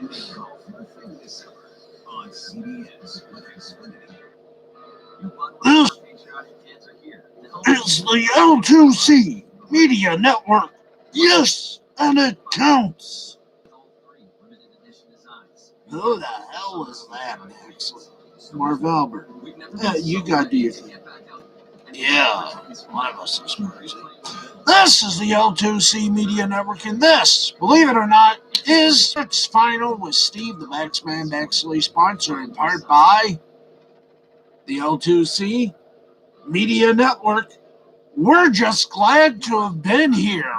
This is the L2C Media Network. Yes, and it counts. Who the hell was that, actually? Marv Albert. Yeah, you got to do your thing. Yeah, one of us is crazy. This is the L2C Media Network, and this, believe it or not, is its final with Steve the Baxman Baxley, sponsored in part by the L2C Media Network. We're just glad to have been here.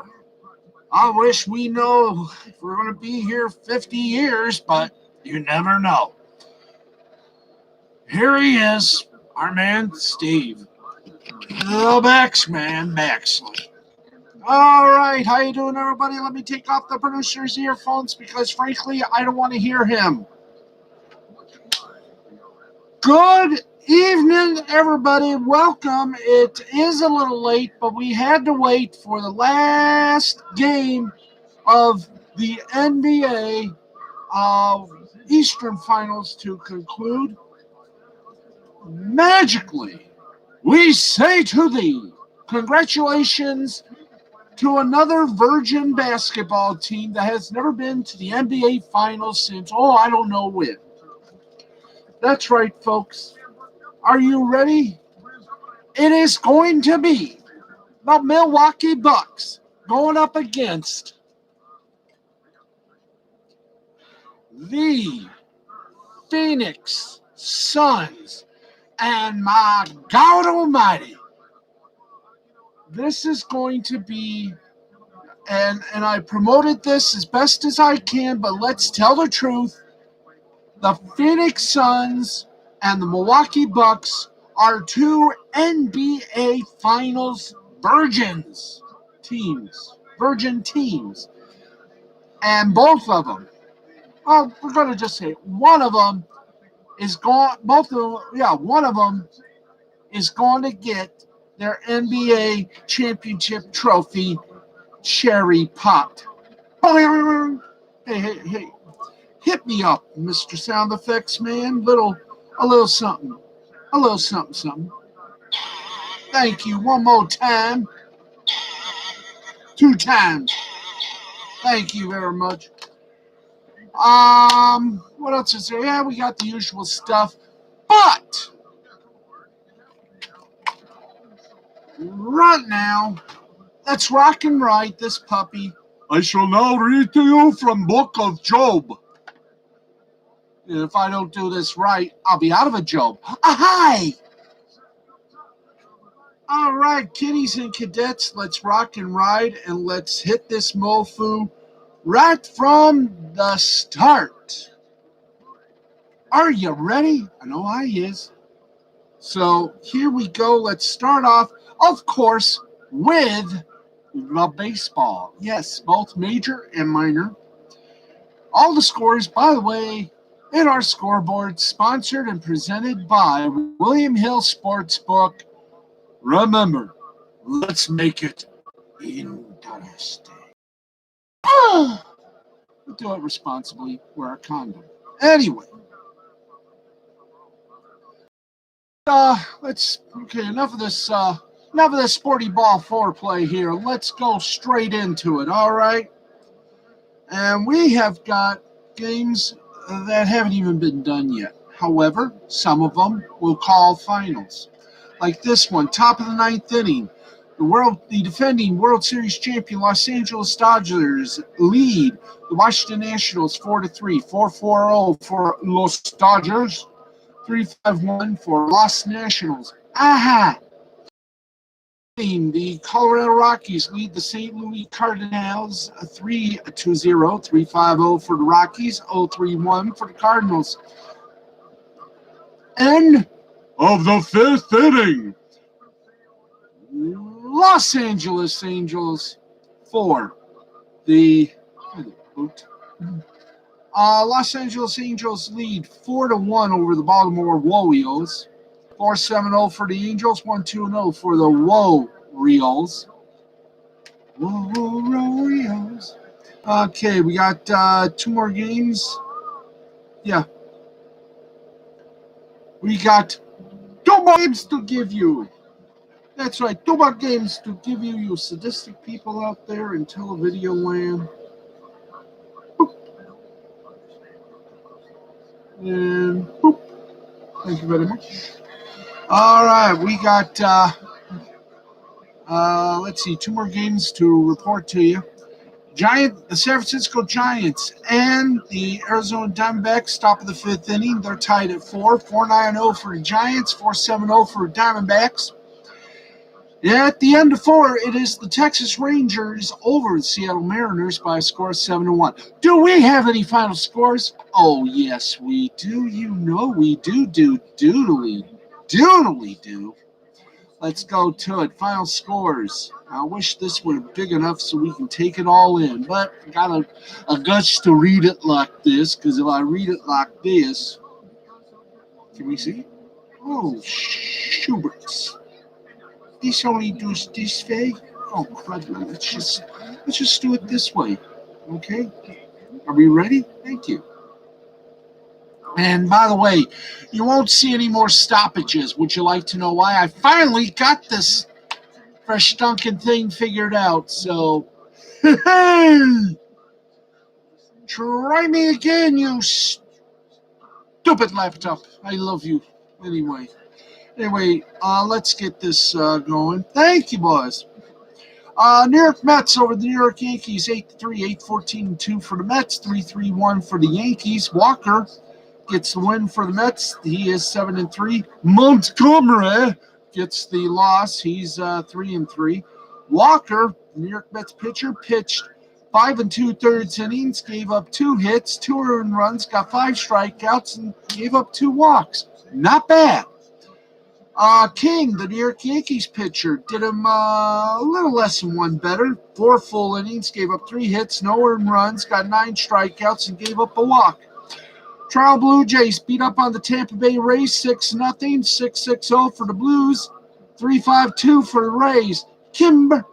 I wish we know if we're going to be here 50 years, but you never know. Here he is, our man Steve, the Baxman Baxley. All right, how you doing, everybody? Let me take off the producer's earphones because, frankly, I don't want to hear him. Good evening, everybody. Welcome. It is a little late, but we had to wait for the last game of the NBA Eastern Finals to conclude. Magically, we say to thee, congratulations to another virgin basketball team that has never been to the NBA Finals since, I don't know when. That's right, folks. Are you ready? It is going to be the Milwaukee Bucks going up against the Phoenix Suns. And my God Almighty, this is going to be, and I promoted this as best as I can, but let's tell the truth. The Phoenix Suns and the Milwaukee Bucks are two NBA Finals virgin teams. And both of them, well, we're going to just say one of them is going, one of them is going to get their NBA championship trophy cherry popped. Hey. Hit me up, Mr. Sound Effects man. A little something. Thank you. One more time. 2 times. Thank you very much. What else is there? Yeah, we got the usual stuff. But right now, let's rock and ride this puppy. I shall now read to you from Book of Job. If I don't do this right, I'll be out of a job. Hi! All right, kiddies and cadets, let's rock and ride, and let's hit this mofo right from the start. Are you ready? I know I is. So here we go. Let's start off, of course, with the baseball. Yes, both major and minor. All the scores, by the way, in our scoreboard, sponsored and presented by William Hill Sportsbook. Remember, let's make it interesting. We'll do it responsibly. Wear a condom. Anyway. Enough of this sporty ball foreplay here. Let's go straight into it, all right? And we have got games that haven't even been done yet. However, some of them we'll call finals. Like this one, top of the 9th inning. The defending World Series champion Los Angeles Dodgers lead the Washington Nationals 4-3, 4-4-0 for Los Dodgers, 3-5-1 for Los Nationals. Aha! The Colorado Rockies lead the St. Louis Cardinals 3-0, 3-5-0 for the Rockies, 0-3-1 for the Cardinals. End of the 5th inning. Los Angeles Angels 4. Los Angeles Angels lead 4-1 over the Baltimore Orioles. 4-7-0 for the Angels, 1-2-0 for the Warriors. Okay, we got 2 more games. Yeah. We got two more games to give you. That's right, two more games to give you, you sadistic people out there in televideo land. Boop. And boop. Thank you very much. All right, we got, let's see, two more games to report to you. The San Francisco Giants and the Arizona Diamondbacks, top of the fifth inning. They're tied at 4-9-0 for the Giants, 4-7-0 for the Diamondbacks. At the end of 4, it is the Texas Rangers over the Seattle Mariners by a score of 7-1. Do we have any final scores? Oh, yes, we do. You know we do. Doodly do. Let's go to it. Final scores. I wish this were big enough so we can take it all in, but I got a guts to read it like this, because if I read it like this, can we see? Oh, Schubert's. This only does this way. Oh, crud. Let's just do it this way. Okay? Are we ready? Thank you. And by the way, you won't see any more stoppages. Would you like to know why? I finally got this fresh stunking thing figured out. So, hey, try me again, you stupid laptop. I love you. Anyway, let's get this going. Thank you, boys. New York Mets over the New York Yankees, 8-3, 8-14-2 for the Mets, 3-3-1 for the Yankees. Walker gets the win for the Mets. He is 7-3. Montgomery gets the loss. He's 3-3. Walker, the New York Mets pitcher, pitched 5 2/3 innings, gave up 2 hits, 2 earned runs, got 5 strikeouts, and gave up 2 walks. Not bad. King, the New York Yankees pitcher, did him a little less than 1 better. 4 full innings, gave up 3 hits, no earned runs, got 9 strikeouts, and gave up a walk. Toronto Blue Jays beat up on the Tampa Bay Rays 6-0, 6-6-0 for the Blues, 3-5-2 for the Rays. Kimber,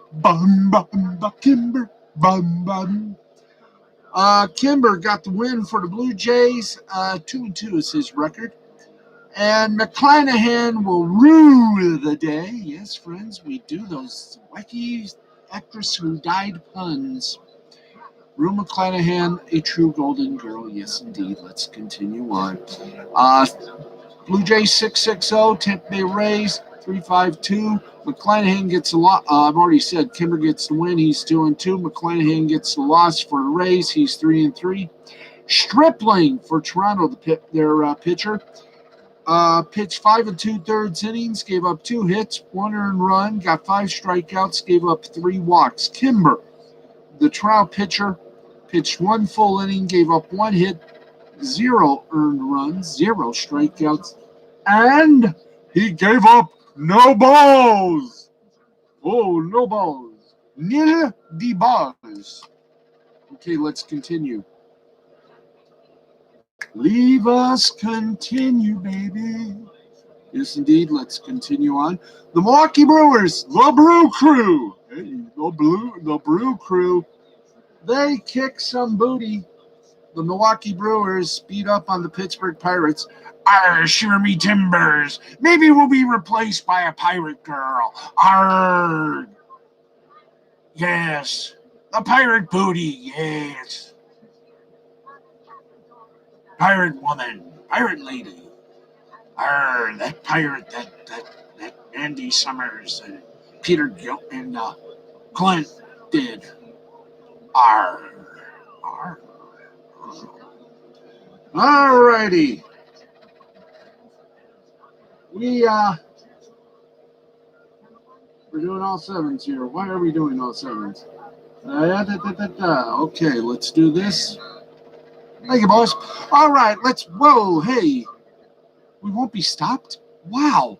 Kimber, Kimber got the win for the Blue Jays. 2-2 is his record. And McClanahan will rue the day. Yes, friends, we do those wacky actress who died puns. Rue McClanahan, a true golden girl. Yes, indeed. Let's continue on. Blue Jays 6-6-0. Tampa Bay Rays 3-5-2. McClanahan gets a lot. I've already said Kimber gets the win. He's 2-2. McClanahan gets the loss for the Rays. He's 3-3. Stripling for Toronto, their pitcher. Pitched 5 2/3 innings, gave up 2 hits, 1 earned run, got 5 strikeouts, gave up 3 walks. Kimber, the Toronto pitcher, pitched 1 full inning, gave up 1 hit, 0 earned runs, 0 strikeouts, and he gave up no balls. Oh, no balls. Nil de balls. Okay, let's continue. Leave us continue, baby. Yes, indeed. Let's continue on. The Milwaukee Brewers, the Brew Crew. Hey, the Brew Crew. They kick some booty. The Milwaukee Brewers beat up on the Pittsburgh Pirates. Arr, shiver me timbers. Maybe we'll be replaced by a pirate girl. Arr. Yes. The pirate booty, yes. Pirate woman. Pirate lady. Arr, that pirate, that Andy Summers and Peter Gill and Clint did. Arr. Arr. Alrighty. We're doing all sevens here. Why are we doing all sevens? Okay, let's do this. Thank you, boss. All right, whoa, hey. We won't be stopped? Wow.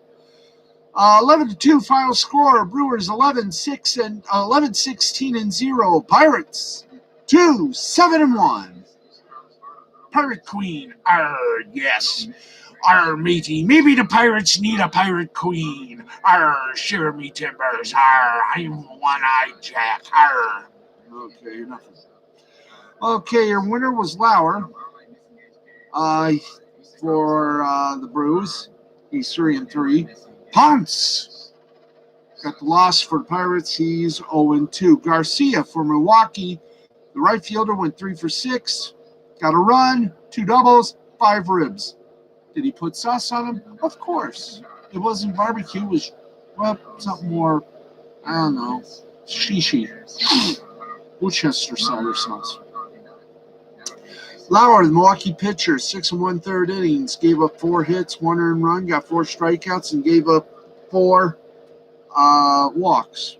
11-2 final score. Brewers 11-16-0. Pirates 2-7-1. Pirate Queen. Arr, yes. Arr, matey. Maybe the pirates need a pirate queen. Arr, shiver me timbers. Arr, I'm one-eyed Jack. Arr. Okay, enough. Okay, your winner was Lauer. Uh, for the Brews, he's 3-3. Ponce got the loss for the Pirates. He's 0-2. Garcia for Milwaukee, the right fielder, went 3 for 6. Got a run, 2 doubles, 5 ribs. Did he put sauce on them? Of course. It wasn't barbecue. It was, well, something more, I don't know, shishi. Worcester cider sauce. Lauer, the Milwaukee pitcher, 6 1/3 innings, gave up 4 hits, 1 earned run, got 4 strikeouts, and gave up 4 walks.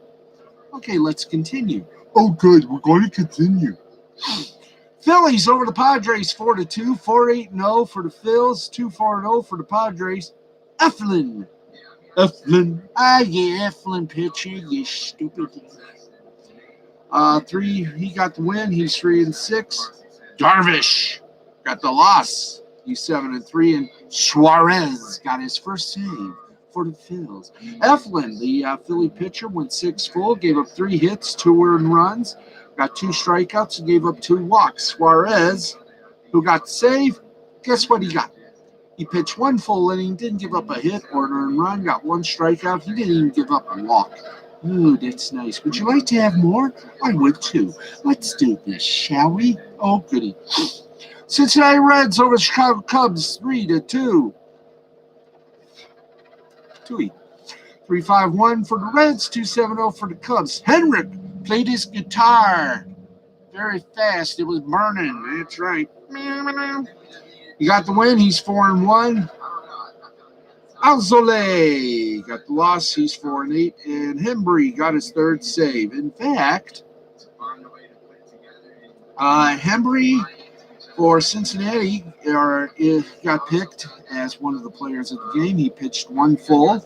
Okay, let's continue. Oh, good. We're going to continue. Phillies over the Padres, 4-2, 4-8-0 for the Phils, 2-4-0 for the Padres. Eflin. Eflin pitcher, you stupid. 3, he got the win. He's 3-6. Darvish got the loss. He's 7-3, and Suarez got his first save for the Phils. Eflin, the Philly pitcher, went 6 full, gave up 3 hits, 2 earned runs, got 2 strikeouts, and gave up 2 walks. Suarez, who got the save, guess what he got? He pitched 1 full inning, didn't give up a hit or an earned run, got 1 strikeout. He didn't even give up a walk. Ooh, that's nice. Would you like to have more? I would too. Let's do this, shall we? Oh, goody. Cincinnati Reds over the Chicago Cubs, 3-2. 3-5-1 for the Reds, 2-7-0 for the Cubs. Henrik played his guitar very fast. It was burning. That's right. He got the win. He's 4-1. Alzole got the loss. He's 4-8. And Hembry got his 3rd save. In fact, Hembry for Cincinnati got picked as one of the players of the game. He pitched 1 full.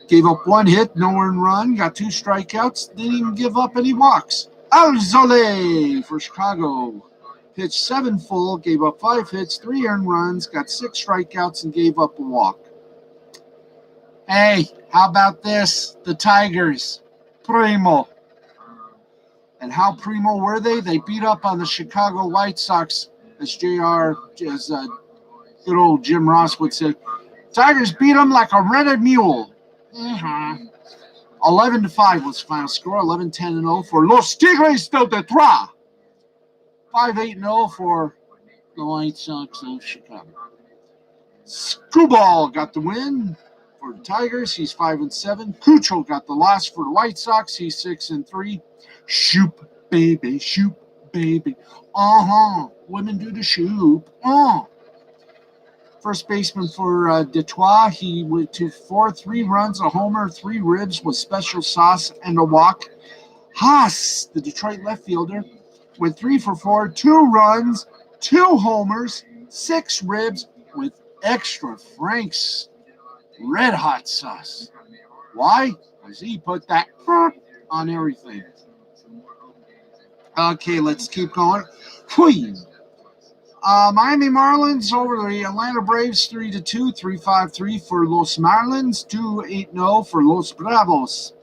Gave up 1 hit, no earned run, got 2 strikeouts, didn't even give up any walks. Alzole for Chicago pitched 7 full, gave up 5 hits, 3 earned runs, got 6 strikeouts, and gave up a walk. Hey, how about this? The Tigers, primo. And how primo were they? They beat up on the Chicago White Sox, as good old Jim Ross would say. Tigers beat them like a rented mule. 11-5 was the final score. 11-10-0 for Los Tigres del Detroit. 5-8-0 for the White Sox of Chicago. Screwball got the win for the Tigers. He's 5-7. Cucho got the loss for the White Sox. He's 6-3. Shoop, baby, shoop, baby. Women do the shoop. First baseman for Detroit, he went to 3 runs, a homer, 3 ribs with special sauce, and a walk. Haas, the Detroit left fielder, went 3 for 4, 2 runs, 2 homers, 6 ribs with extra Frank's red hot sauce. Why? Because he put that on everything. Okay, let's keep going. Miami Marlins over the Atlanta Braves, 3-2, 3-5-3 for Los Marlins, 2-8-0 for Los Bravos.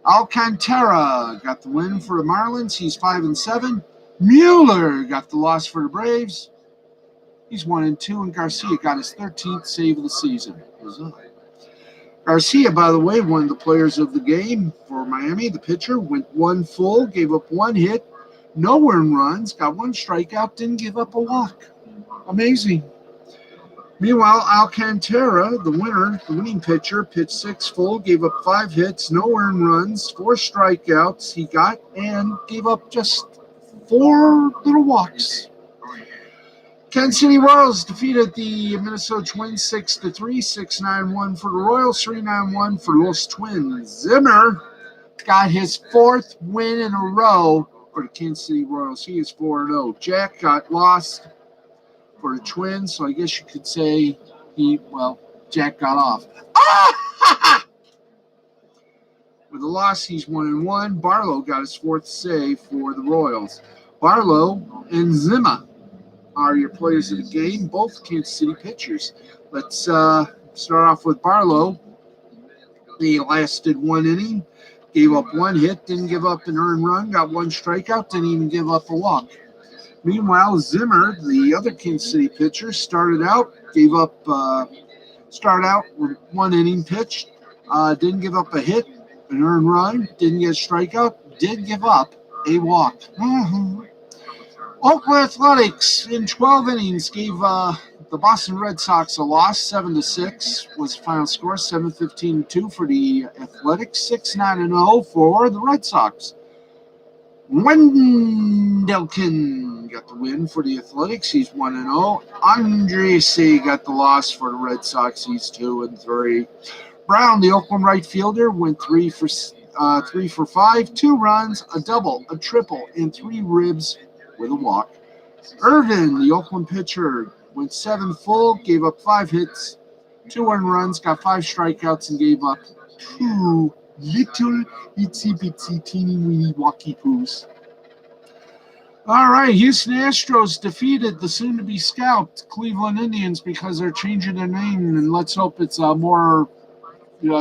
Alcantara got the win for the Marlins. He's 5-7. Mueller got the loss for the Braves. He's 1-2, and Garcia got his 13th save of the season. Garcia, by the way, one of the players of the game for Miami. The pitcher went 1 full, gave up 1 hit, no earned runs, got 1 strikeout, didn't give up a walk. Amazing. Meanwhile, Alcantara, the winning pitcher, pitched 6 full, gave up 5 hits, no earned runs, 4 strikeouts he got, and gave up just 4 little walks. Kansas City Royals defeated the Minnesota Twins 6-3, 6-9-1 for the Royals, 3-9-1 for Los Twins. Zimmer got his 4th win in a row for the Kansas City Royals. He is 4-0. Jack got lost for the Twins, so I guess you could say Jack got off. With the loss, he's 1-1. Barlow got his 4th save for the Royals. Barlow and Zimmer are your players of the game, both Kansas City pitchers. Let's start off with Barlow. He lasted 1 inning, gave up 1 hit, didn't give up an earned run, got 1 strikeout, didn't even give up a walk. Meanwhile, Zimmer, the other Kansas City pitcher, started out with 1 inning pitched, didn't give up a hit, an earned run, didn't get a strikeout, did give up a walk. Oakland Athletics in 12 innings gave the Boston Red Sox a loss. 7-6 was the final score. 7-15-2 for the Athletics. 6-9-0 for the Red Sox. Wendelken got the win for the Athletics. He's 1-0. Andresi got the loss for the Red Sox. He's 2-3. Brown, the Oakland right fielder, went 3 for 5, 2 runs, a double, a triple, and 3 ribs with a walk. Irvin, the Oakland pitcher, went 7 full, gave up 5 hits, 2 earned runs, got 5 strikeouts, and gave up 2 little itsy bitsy teeny weeny walkie poos. All right, Houston Astros defeated the soon-to-be scalped Cleveland Indians because they're changing their name, and let's hope it's a more,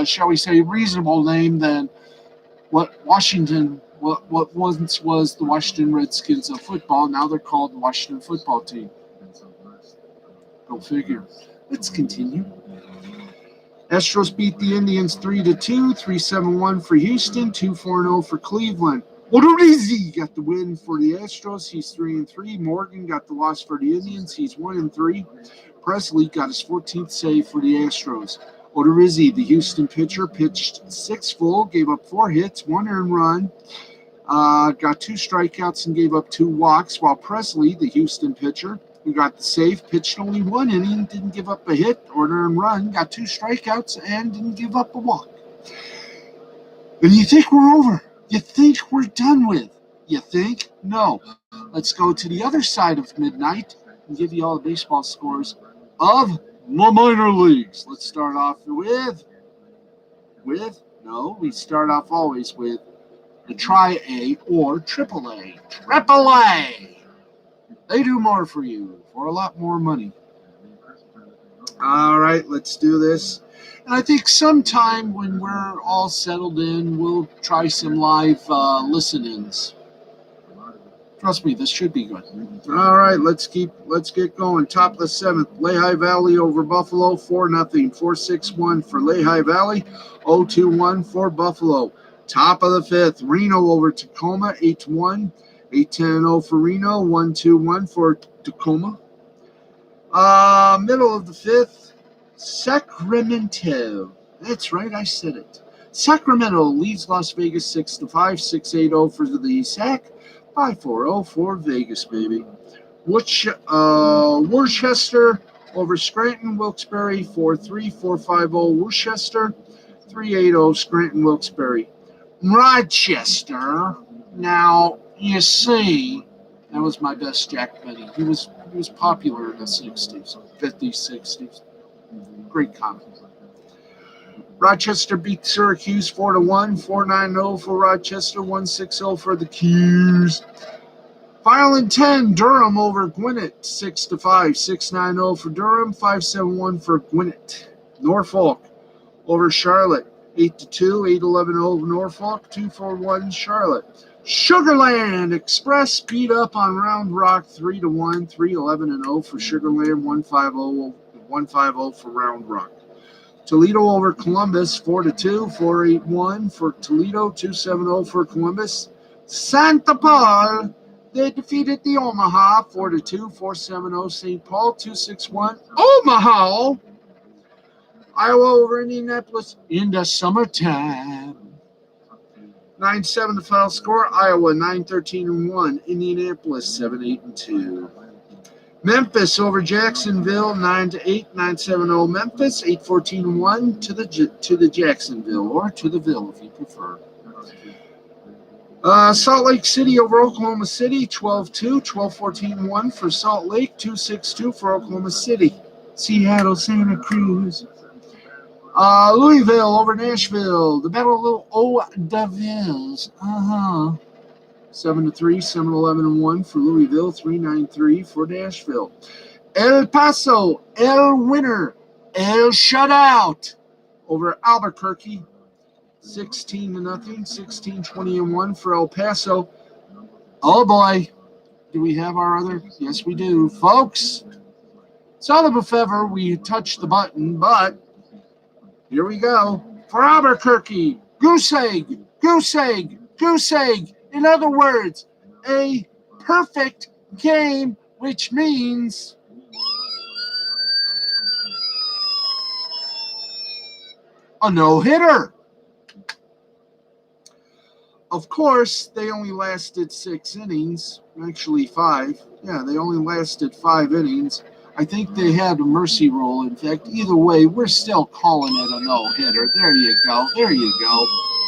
shall we say, reasonable name than what once was the Washington Redskins of football. Now they're called the Washington Football Team. Go figure. Let's continue. Astros beat the Indians 3-2, 3-7-1 for Houston, 2-4-0 for Cleveland. Odorizzi got the win for the Astros. He's 3-3. Morgan got the loss for the Indians. He's 1-3. Presley got his 14th save for the Astros. Odorizzi, the Houston pitcher, pitched 6 full, gave up 4 hits, 1 earned run, got 2 strikeouts and gave up 2 walks, while Presley, the Houston pitcher, who got the save, pitched only 1 inning, didn't give up a hit or an earned run, got 2 strikeouts, and didn't give up a walk. And you think we're over. You think we're done with. You think? No. Let's go to the other side of midnight and give you all the baseball scores of the minor leagues. Let's start off we start off always with the Tri-A or Triple-A. Triple-A! They do more for you for a lot more money. All right, let's do this. And I think sometime when we're all settled in, we'll try some live listen-ins. Trust me, this should be good. All right, let's get going. Top of the 7th, Lehigh Valley over Buffalo, 4-0. 4-6-1 for Lehigh Valley, 0-2-1 for Buffalo. Top of the 5th, Reno over Tacoma, 8-1. 8-10-0 for Reno, 1-2-1 for Tacoma. Middle of the 5th, Sacramento. That's right, I said it. Sacramento leads Las Vegas 6-5, 6-8-0 for the Sac, 5-4-0 for Vegas, baby. Worcester over Scranton, Wilkes-Barre, 4-3, 4-5-0 Worcester, 3-8-0 Scranton, Wilkes-Barre. Rochester, now you see, that was my best Jack Benny. He was popular in the 60s, 50s, 60s. Great comic. Rochester beat Syracuse 4-1, 4-9-0 for Rochester, 1-6-0 for the Qs. Final and 10, Durham over Gwinnett, 6-5, 6-9-0 for Durham, 5-7-1 for Gwinnett. Norfolk over Charlotte, 8-2, 8-11-0 over Norfolk, 2-4-1 Charlotte. Sugarland Express beat up on Round Rock 3-1, 3-11-0 for Sugarland, 1-5-0 for Round Rock. Toledo over Columbus, 4-2, 4-8-1 for Toledo, 2-7-0 for Columbus. Santa Paul, they defeated the Omaha, 4-2, 4-7-0 St. Paul, 2-6-1 Omaha. Iowa over Indianapolis in the summertime. 9-7 the final score. Iowa 9-13-1. Indianapolis 7-8-2. Memphis over Jacksonville 9-8, 9-7-0 Memphis, 8-14-1 to the Jacksonville, or to the Ville if you prefer. Salt Lake City over Oklahoma City 12-2, 12-14-1 for Salt Lake, 2-6-2 for Oklahoma City. Seattle, Santa Cruz. Louisville over Nashville. The Battle of the Villes. 7-3, 7-11-1 for Louisville, 3-9-3 for Nashville. El Paso, El Winner, El Shutout over Albuquerque, 16-0, 16-20-1 for El Paso. Oh boy, Do we have our other? Yes, we do. Folks, seldom if ever we touch the button, but here we go. For Albuquerque, goose egg, goose egg, goose egg. In other words, a perfect game, which means a no-hitter. Of course, they only lasted 6 innings, actually 5. Yeah, they only lasted 5 innings. I think they had a mercy rule. In fact, either way, we're still calling it a no-hitter. There you go. There you go.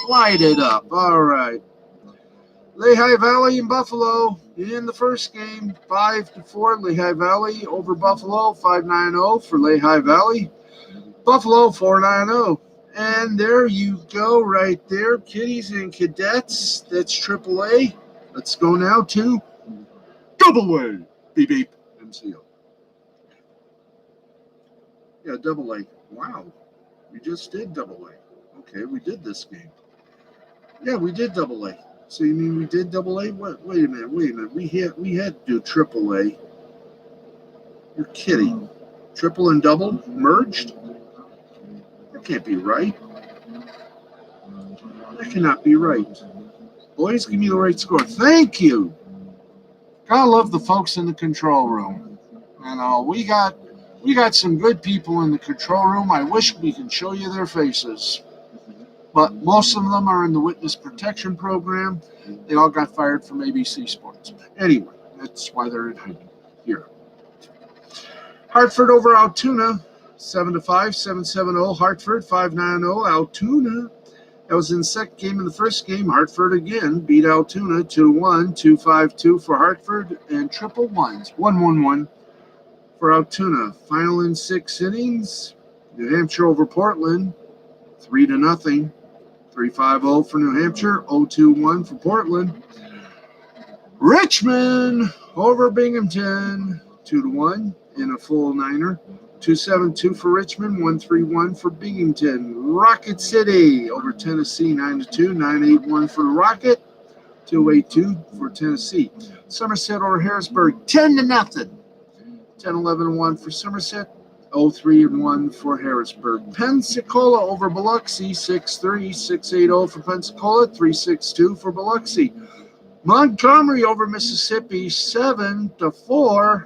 Light it up. All right. Lehigh Valley and Buffalo in the first game, 5-4. Lehigh Valley over Buffalo, 5-9-0 for Lehigh Valley. Buffalo, 4-9-0. And there you go, right there, kiddies and cadets. That's AAA. Let's go now to Double A. Beep beep. MCO. Yeah, Double A. Wow, we just did Double A. Okay, we did this game. Yeah, we did Double A. So you mean we did Double A? What? Wait a minute. We had to do Triple A. You're kidding. Triple and double merged? That can't be right. That cannot be right. Boys, give me the right score. Thank you. Gotta love the folks in the control room. We got some good people in the control room. I wish we could show you their faces. But most of them are in the witness protection program. They all got fired from ABC Sports. Anyway, that's why they're in hiding here. Hartford over Altoona, 7-5, 7-7-0. Hartford, 5-9-0. Altoona. That was in the second game. In the first game, Hartford again beat Altoona 2-1, 2-5-2 for Hartford, and triple ones, 1-1-1 for Altoona. Final in 6 innings. New Hampshire over Portland, 3-0. 3-5-0 for New Hampshire, 0-2-1 for Portland. Richmond over Binghamton, 2-1 in a full niner. 2-7-2 for Richmond, 1-3-1 for Binghamton. Rocket City over Tennessee, 9-2, 9-8-1 for the Rocket, 2-8-2 for Tennessee. Somerset over Harrisburg, 10-0. 10-11-1 for Somerset, 0-3-1 for Harrisburg. Pensacola over Biloxi, 6-3, 6-8-0 for Pensacola, 3-6-2 for Biloxi. Montgomery over Mississippi, 7-4.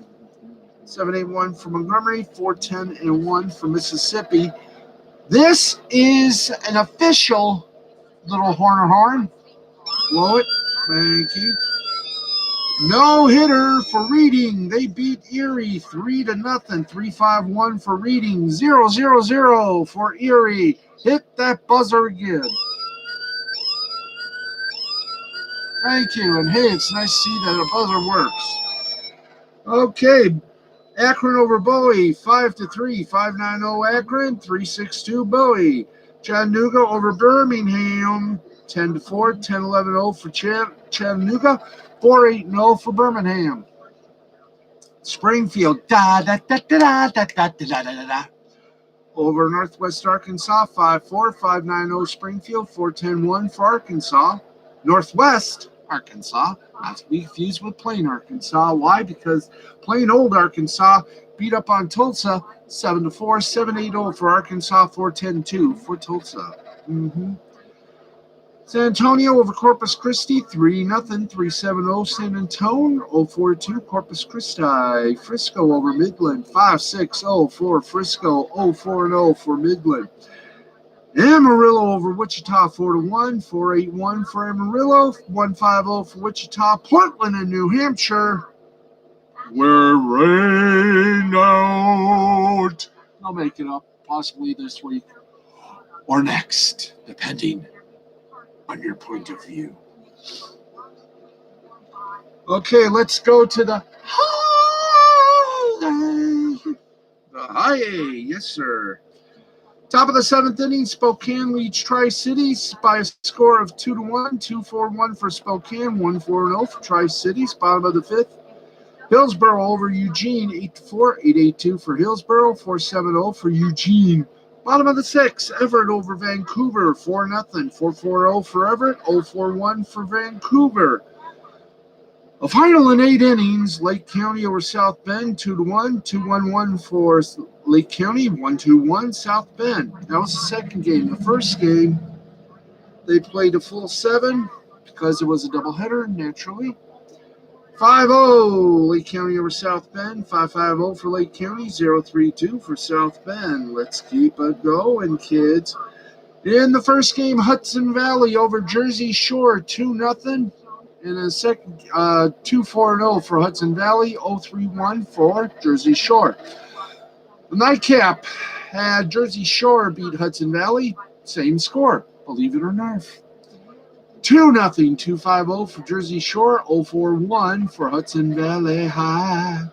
7-8-1 for Montgomery, 4-10-1 for Mississippi. This is an official little horn. Blow it. Thank you. No hitter for Reading. They beat Erie 3-0. 3-5-1 for Reading. 0-0-0 for Erie. Hit that buzzer again. Thank you. And hey, it's nice to see that a buzzer works. Okay. Akron over Bowie, 5-3, 5-9-0 Akron, 3-6-2 Bowie. Chattanooga over Birmingham, 10-4, 10-11-0 for Chattanooga, 4-8-0 for Birmingham. Springfield, over Northwest Arkansas, 5-4, 5-9-0 Springfield, 4-10-1 for Arkansas. Northwest Arkansas, not to be confused with plain Arkansas. Why? Because plain old Arkansas beat up on Tulsa 7-4, 7-8-0 for Arkansas, 4-10-2 for Tulsa. San Antonio over Corpus Christi, 3-0, 3-7-0 San Antonio, 0-4-2 Corpus Christi. Frisco over Midland, 5-6-0 for Frisco, 0-4-0 for Midland. Amarillo over Wichita, 4-1, 4-8-1 for Amarillo, 1-5-0 for Wichita. Portland and New Hampshire, we're rained out. I'll make it up possibly this week or next, depending on your point of view. Okay, let's go to the high A. The high A, yes, sir. Top of the 7th inning, Spokane leads Tri-Cities by a score of 2-1, 2-4-1 for Spokane, 1-4-0 for Tri-Cities. Bottom of the 5th, Hillsborough over Eugene, 8-4, 8-8-2 for Hillsborough, 4-7-0 for Eugene. Bottom of the 6th, Everett over Vancouver, 4-0, 4-4-0 for Everett, 0-4-1 for Vancouver. A final in 8 innings, Lake County over South Bend, 2-1, 2-1-1 for Lake County, 1-2-1 South Bend. That was the second game. The first game, they played a full 7 because it was a doubleheader, naturally. 5-0 Lake County over South Bend, 5-5-0 for Lake County, 0-3-2 for South Bend. Let's keep it going, kids. In the first game, Hudson Valley over Jersey Shore, 2-0. In a second, 2-4-0 for Hudson Valley, 0-3-1 for Jersey Shore. The nightcap had Jersey Shore beat Hudson Valley, same score, believe it or not. 2-0, 2-5-0 for Jersey Shore, 0-4-1 for Hudson Valley High.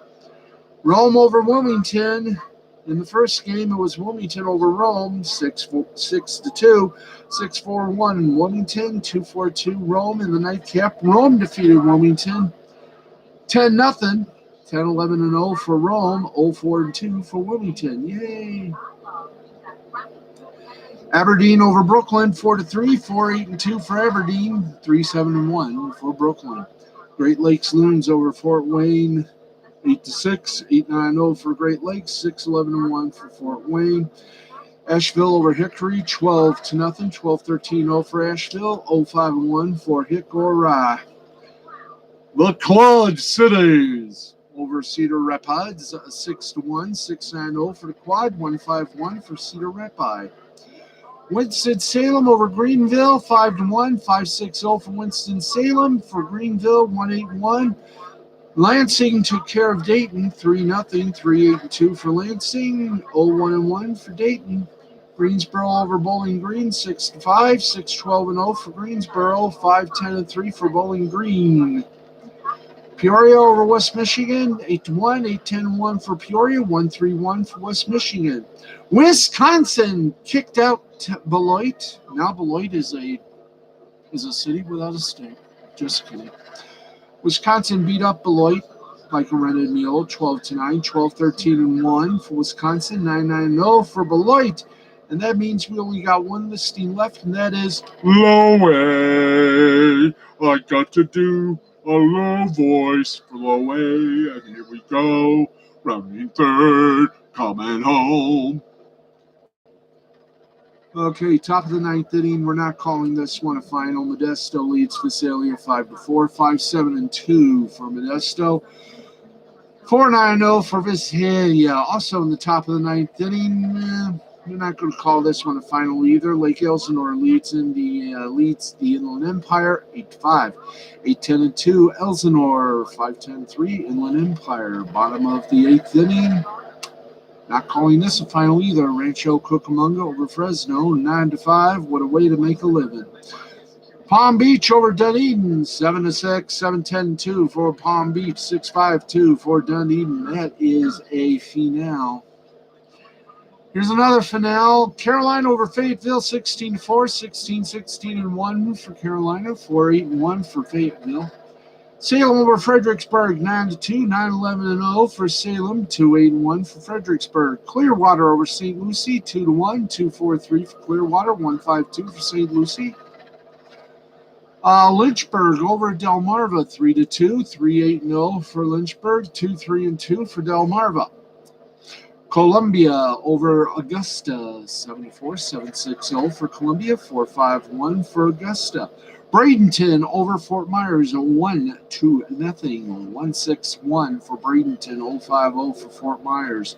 Rome over Wilmington. In the first game, it was Wilmington over Rome, 6-2, 6-4-1 Wilmington, 2-4-2 Rome in the nightcap. Rome defeated Wilmington 10-0, 10-11-0 for Rome, 0-4-2 for Wilmington. Yay! Aberdeen over Brooklyn, 4-3, 4-8-2 for Aberdeen, 3-7-1 for Brooklyn. Great Lakes Loons over Fort Wayne, 8-6, 8-9-0 for Great Lakes, 6-11-1 for Fort Wayne. Asheville over Hickory, 12-0, 12-13-0 for Asheville, 0-5-1 for Hickory. The Quad Cities over Cedar Rapids, 6-1, 6-9-0 for the Quad, 1-5-1 for Cedar Rapids. Winston-Salem over Greenville, 5-1, 5-6-0 for Winston-Salem. For Greenville, 1-8-1. Lansing took care of Dayton, 3-0, 3-8-2 for Lansing, 0-1-1 for Dayton. Greensboro over Bowling Green, 6-5, 6-12-0 for Greensboro, 5-10-3 for Bowling Green. Peoria over West Michigan, 8-1, 8-10-1 for Peoria, 1-3-1 for West Michigan. Wisconsin kicked out Beloit. Now Beloit is a city without a state. Just kidding. Wisconsin beat up Beloit like a rented mule, 12-9, 12-13-1 for Wisconsin, 9-9-0 for Beloit. And that means we only got one listing left, and that is low A. I got to do a low voice for low A, and here we go. Rounding third, coming home. Okay, top of the ninth inning. We're not calling this one a final. Modesto leads Visalia 5-4, 5-7-2 for Modesto. 4-9-0 for Visalia. Also in the top of the ninth inning, we're not going to call this one a final either. Lake Elsinore leads the Inland Empire 8-5, 8-10-2. Elsinore 5-10-3 Inland Empire. Bottom of the eighth inning. Not calling this a final either. Rancho Cucamonga over Fresno, 9-5. What a way to make a living. Palm Beach over Dunedin, 7-6, 7-10-2 for Palm Beach, 6-5-2 for Dunedin. That is a finale. Here's another finale. Carolina over Fayetteville, 16-4, 16-16-1 for Carolina, 4-8-1 for Fayetteville. Salem over Fredericksburg, 9-2, 9-11-0 for Salem, 2-8-1 for Fredericksburg. Clearwater over St. Lucie, 2-1, 2-4-3 for Clearwater, 1-5-2 for St. Lucie. Lynchburg over Delmarva, 3-2, 3-8-0 for Lynchburg, 2-3-2 for Delmarva. Columbia over Augusta, 74, 7-6-0 for Columbia, 4-5-1 for Augusta. Bradenton over Fort Myers, 1-2-0, 1-6-1 for Bradenton, 0-5-0 for Fort Myers.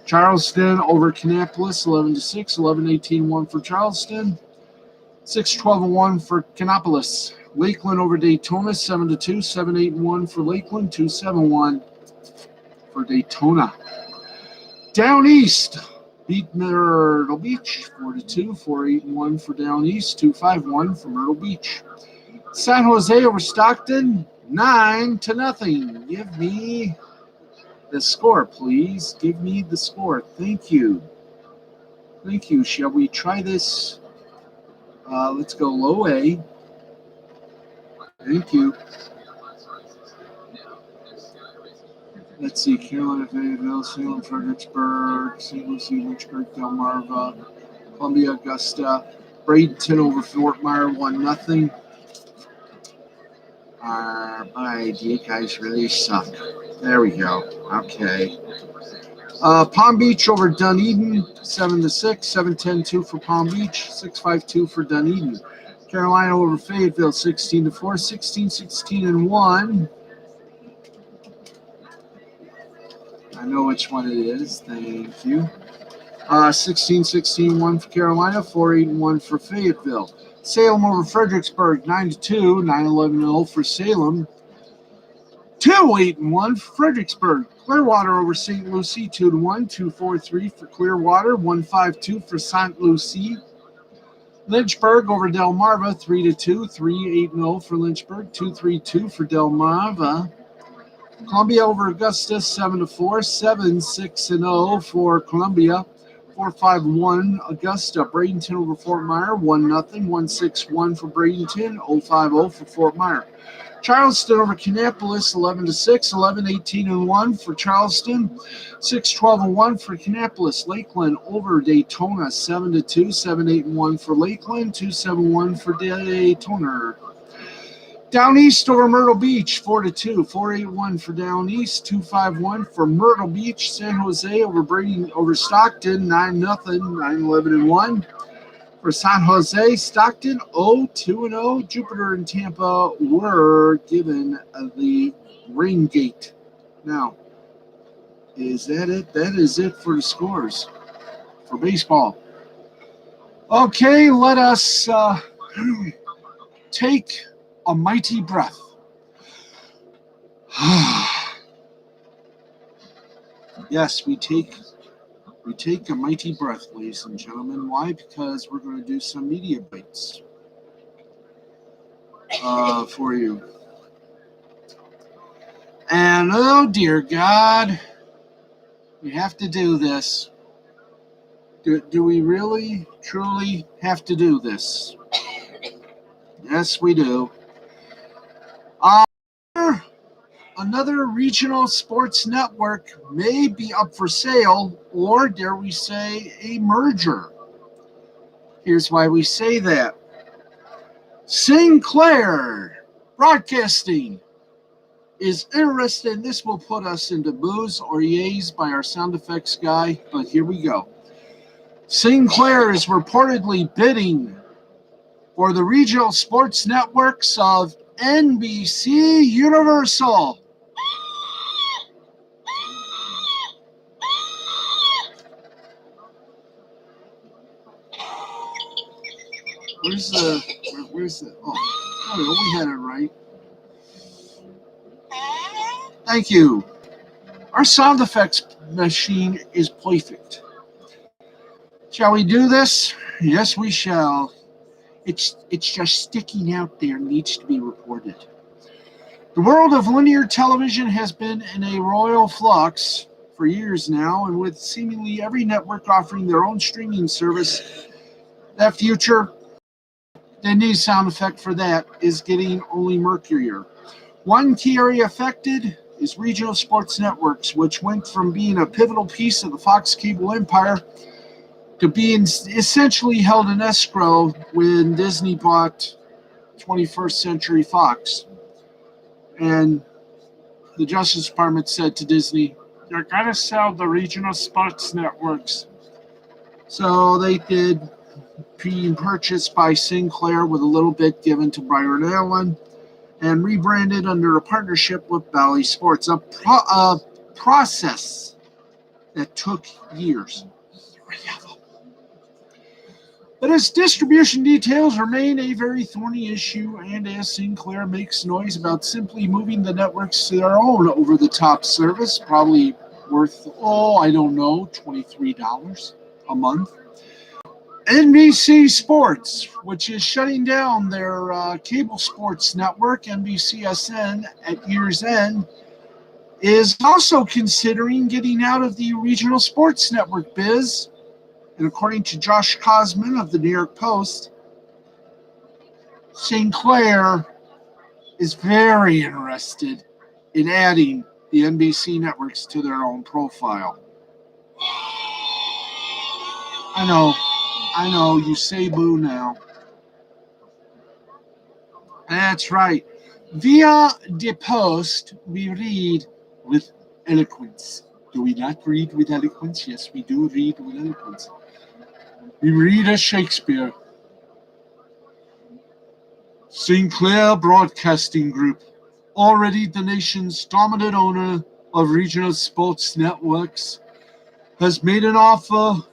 Charleston over Kannapolis, 11-6, 11-18-1 for Charleston, 6-12-1 for Kannapolis. Lakeland over Daytona, 7-2, 7-8-1 for Lakeland, 2-7-1 for Daytona. Down East beat Myrtle Beach, 4-2, 4-8-1 for Down East, 2-5-1 for Myrtle Beach. San Jose over Stockton, 9-0. Give me the score, please. Give me the score. Thank you. Thank you. Shall we try this? Let's go low A. Thank you. Let's see. Carolina, Fayetteville, Salem, Fredericksburg, St. Lucie, Lynchburg, Delmarva, Columbia, Augusta. Bradenton over Fort Myers, 1-0. But you guys really suck. There we go. Okay. Palm Beach over Dunedin, 7-6, 7-10-2 for Palm Beach, 6-5-2 for Dunedin. Carolina over Fayetteville, 16-4, 16-16-1. I know which one it is. Thank you. 16-16-1 for Carolina, 4-8-1 for Fayetteville. Salem over Fredericksburg, 9-2, 9-11-0 for Salem. 2-8-1 for Fredericksburg. Clearwater over St. Lucie, 2-1, 2-4-3 for Clearwater, 1-5-2 for St. Lucie. Lynchburg over Delmarva, 3-2, 3-8-0 for Lynchburg, 2-3-2 for Delmarva. Columbia over Augusta, 7-4, 7-6-0 for Columbia, 4-5-1 Augusta. Bradenton over Fort Myer, 1-0, 1-6-1 for Bradenton, 0-5-0 for Fort Myer. Charleston over Kannapolis, 11-6, 11-18-1 for Charleston, 6-12-1 for Kannapolis. Lakeland over Daytona, 7-2, 7-8-1 for Lakeland, 2-7-1 for Daytona. Down East over Myrtle Beach, 4-2, 4-8-1 for Down East, 2-5-1 for Myrtle Beach. San Jose over Stockton, 9-0, 9-11-1 for San Jose. Stockton 0-2-0. Jupiter and Tampa were given the rain gate. Now, is that it? That is it for the scores for baseball. Okay, let us take a mighty breath. Yes, we take a mighty breath, ladies and gentlemen. Why? Because we're going to do some media bites for you. And oh dear God, we have to do this. Do we really, truly have to do this? Yes, we do. Another regional sports network may be up for sale, or dare we say, a merger. Here's why we say that. Sinclair Broadcasting is interested, and this will put us into boos or yays by our sound effects guy, but here we go. Sinclair is reportedly bidding for the regional sports networks of NBC Universal. Where's the, oh, we had it right. Thank you. Our sound effects machine is perfect. Shall we do this? Yes, we shall. It's just sticking out there, needs to be reported. The world of linear television has been in a royal flux for years now, and with seemingly every network offering their own streaming service, that future, they need a sound effect for that, is getting only murkier. One key area affected is regional sports networks, which went from being a pivotal piece of the Fox cable empire to being essentially held in escrow when Disney bought 21st Century Fox. And the Justice Department said to Disney, you're going to sell the regional sports networks. So they did, being purchased by Sinclair with a little bit given to Byron Allen and rebranded under a partnership with Bally Sports, a process that took years. But as distribution details remain a very thorny issue, and as Sinclair makes noise about simply moving the networks to their own over-the-top service, probably worth, $23 a month, NBC Sports, which is shutting down their cable sports network, NBCSN, at year's end, is also considering getting out of the regional sports network biz. And according to Josh Kosman of the New York Post, Sinclair is very interested in adding the NBC networks to their own profile. I know, you say boo now. That's right. Via the post, we read with eloquence. Do we not read with eloquence? Yes, we do read with eloquence. We read as Shakespeare. Sinclair Broadcasting Group, already the nation's dominant owner of regional sports networks, has made an offer.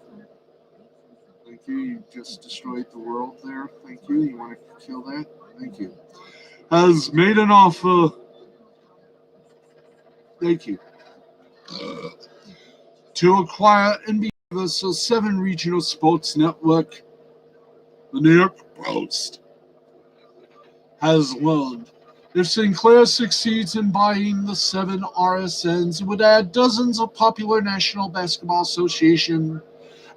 Thank you. You just destroyed the world there. Thank you. You want to kill that? Thank you. Has made an offer. Thank you. To acquire NBC Universal's 7 regional sports network, the New York Post has learned. If Sinclair succeeds in buying the 7 RSNs, it would add dozens of popular National Basketball Association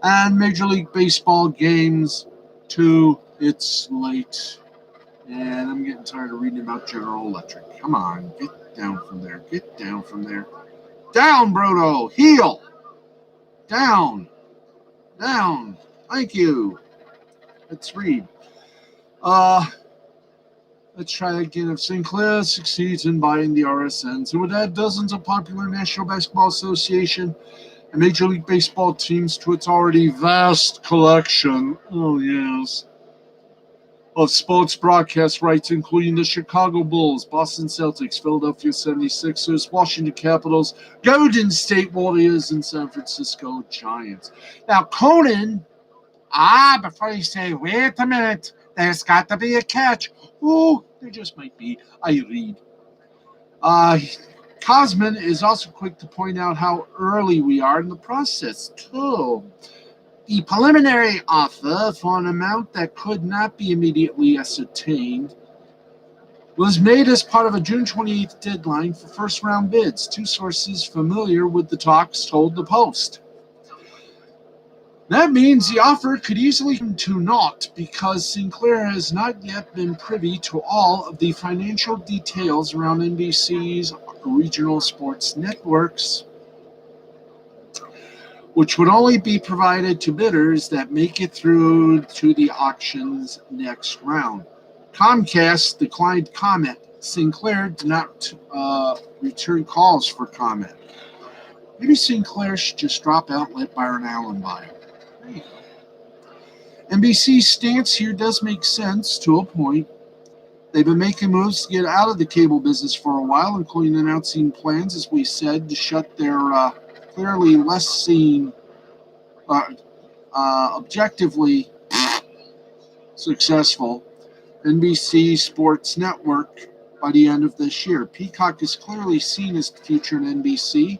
and Major League Baseball games to its slate. And I'm getting tired of reading about General Electric. Come on, get down from there. Get down from there. Down, Brodo. Heel. Down. Down. Thank you. Let's read. Let's try again. If Sinclair succeeds in buying the RSNs, it would add dozens of popular National Basketball Association and Major League Baseball teams to its already vast collection. Oh, yes. Of sports broadcast rights, including the Chicago Bulls, Boston Celtics, Philadelphia 76ers, Washington Capitals, Golden State Warriors, and San Francisco Giants. Now, Conan, before you say, wait a minute, there's got to be a catch. Oh, there just might be. I read. Cosman is also quick to point out how early we are in the process, too. The preliminary offer for an amount that could not be immediately ascertained was made as part of a June 28th deadline for first-round bids. 2 sources familiar with the talks told the Post. That means the offer could easily come to naught because Sinclair has not yet been privy to all of the financial details around NBC's regional sports networks, which would only be provided to bidders that make it through to the auction's next round. Comcast declined comment. Sinclair did not return calls for comment. Maybe Sinclair should just drop out and let Byron Allen buy it. There you go. NBC's stance here does make sense to a point. They've been making moves to get out of the cable business for a while, including announcing plans, as we said, to shut their clearly less seen, objectively successful NBC Sports Network by the end of this year. Peacock is clearly seen as the future in NBC.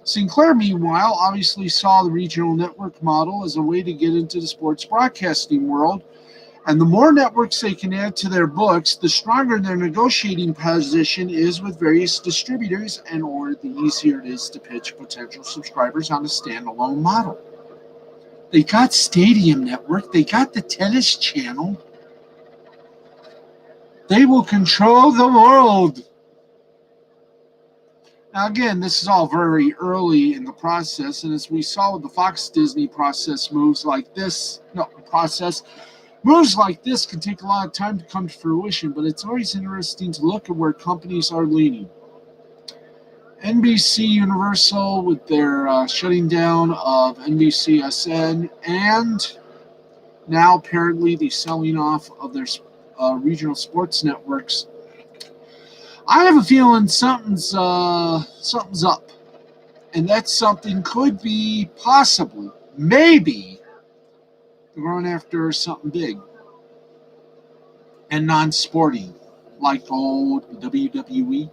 Sinclair, meanwhile, obviously saw the regional network model as a way to get into the sports broadcasting world. And the more networks they can add to their books, the stronger their negotiating position is with various distributors, and or the easier it is to pitch potential subscribers on a standalone model. They got Stadium Network. They got the Tennis Channel. They will control the world. Now, again, this is all very early in the process, and as we saw with the Fox-Disney process, moves like this can take a lot of time to come to fruition, but it's always interesting to look at where companies are leaning. NBC Universal with their shutting down of NBCSN, and now apparently the selling off of their regional sports networks. I have a feeling something's up, and that something could be possibly, maybe, going after something big and non-sporty, like old WWE.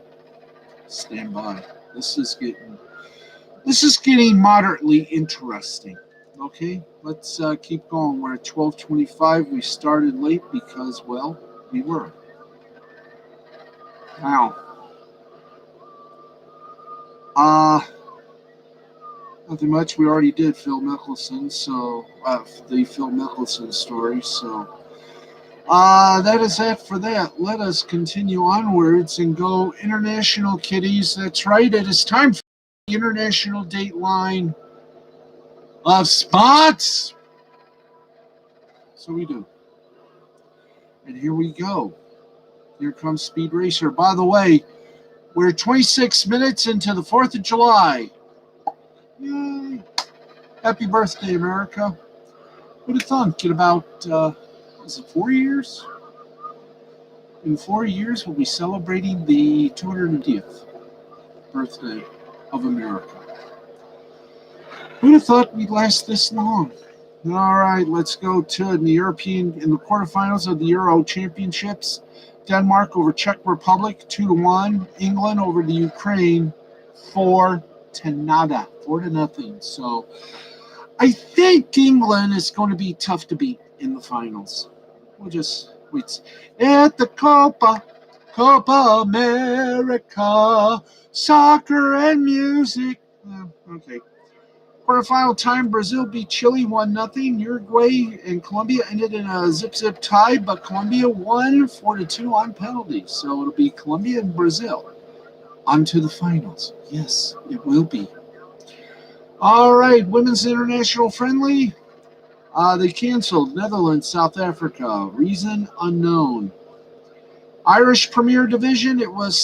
Stand by. This is getting moderately interesting. Okay, let's keep going. We're at 12:25. We started late because, well, we were. Now, nothing much. We already did Phil Mickelson, so the Phil Mickelson story. So, that is it for that. Let us continue onwards and go international, kiddies. That's right. It is time for the international dateline of spots. So we do. And here we go. Here comes Speed Racer. By the way, we're 26 minutes into the 4th of July. Yay. Happy birthday, America. Who'd have thought? In about, is it 4 years? In 4 years, we'll be celebrating the 250th birthday of America. Who'd have thought we'd last this long? All right, let's go to in the quarterfinals of the Euro Championships. Denmark over Czech Republic 2-1. England over the Ukraine 4-0. 4-0. So I think England is going to be tough to beat in the finals. We'll just wait. At the Copa America, soccer and music. Okay. Quarterfinal time, Brazil beat Chile 1-0. Uruguay and Colombia ended in a zip tie, but Colombia won 4-2 on penalties. So it'll be Colombia and Brazil on to the finals. Yes, it will be. All right, women's international friendly. They canceled Netherlands, South Africa. Reason unknown. Irish Premier Division, it was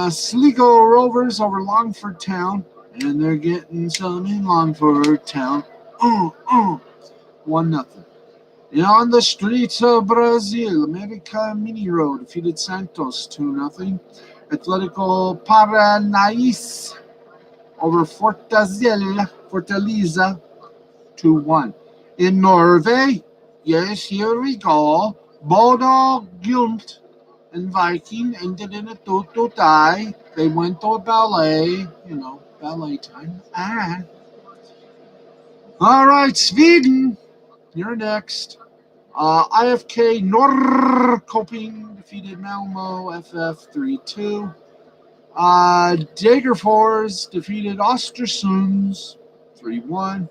Sligo Rovers over Longford Town. And they're getting some in Longford Town. 1-0. And on the streets of Brazil, America Mineiro defeated Santos 2-0. Atletico Paranaense over Fortaleza 2-1. In Norway, yes, here we go. Bodo Glimt and Viking ended in a 2-2 tie. They went to a ballet, ballet time. All right, Sweden, you're next. IFK Norrköping defeated Malmo FF 3-2. Degerfors defeated Ostersunds 3-1.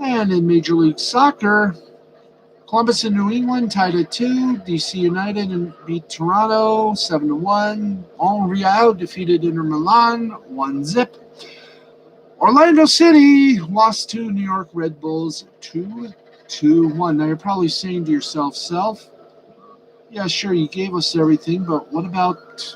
And in Major League Soccer, Columbus and New England tied at 2. DC United and beat Toronto 7-1. Montreal defeated Inter Milan 1-0. Orlando City lost to New York Red Bulls 2-1. Now you're probably saying to yourself, yeah, sure, you gave us everything, but what about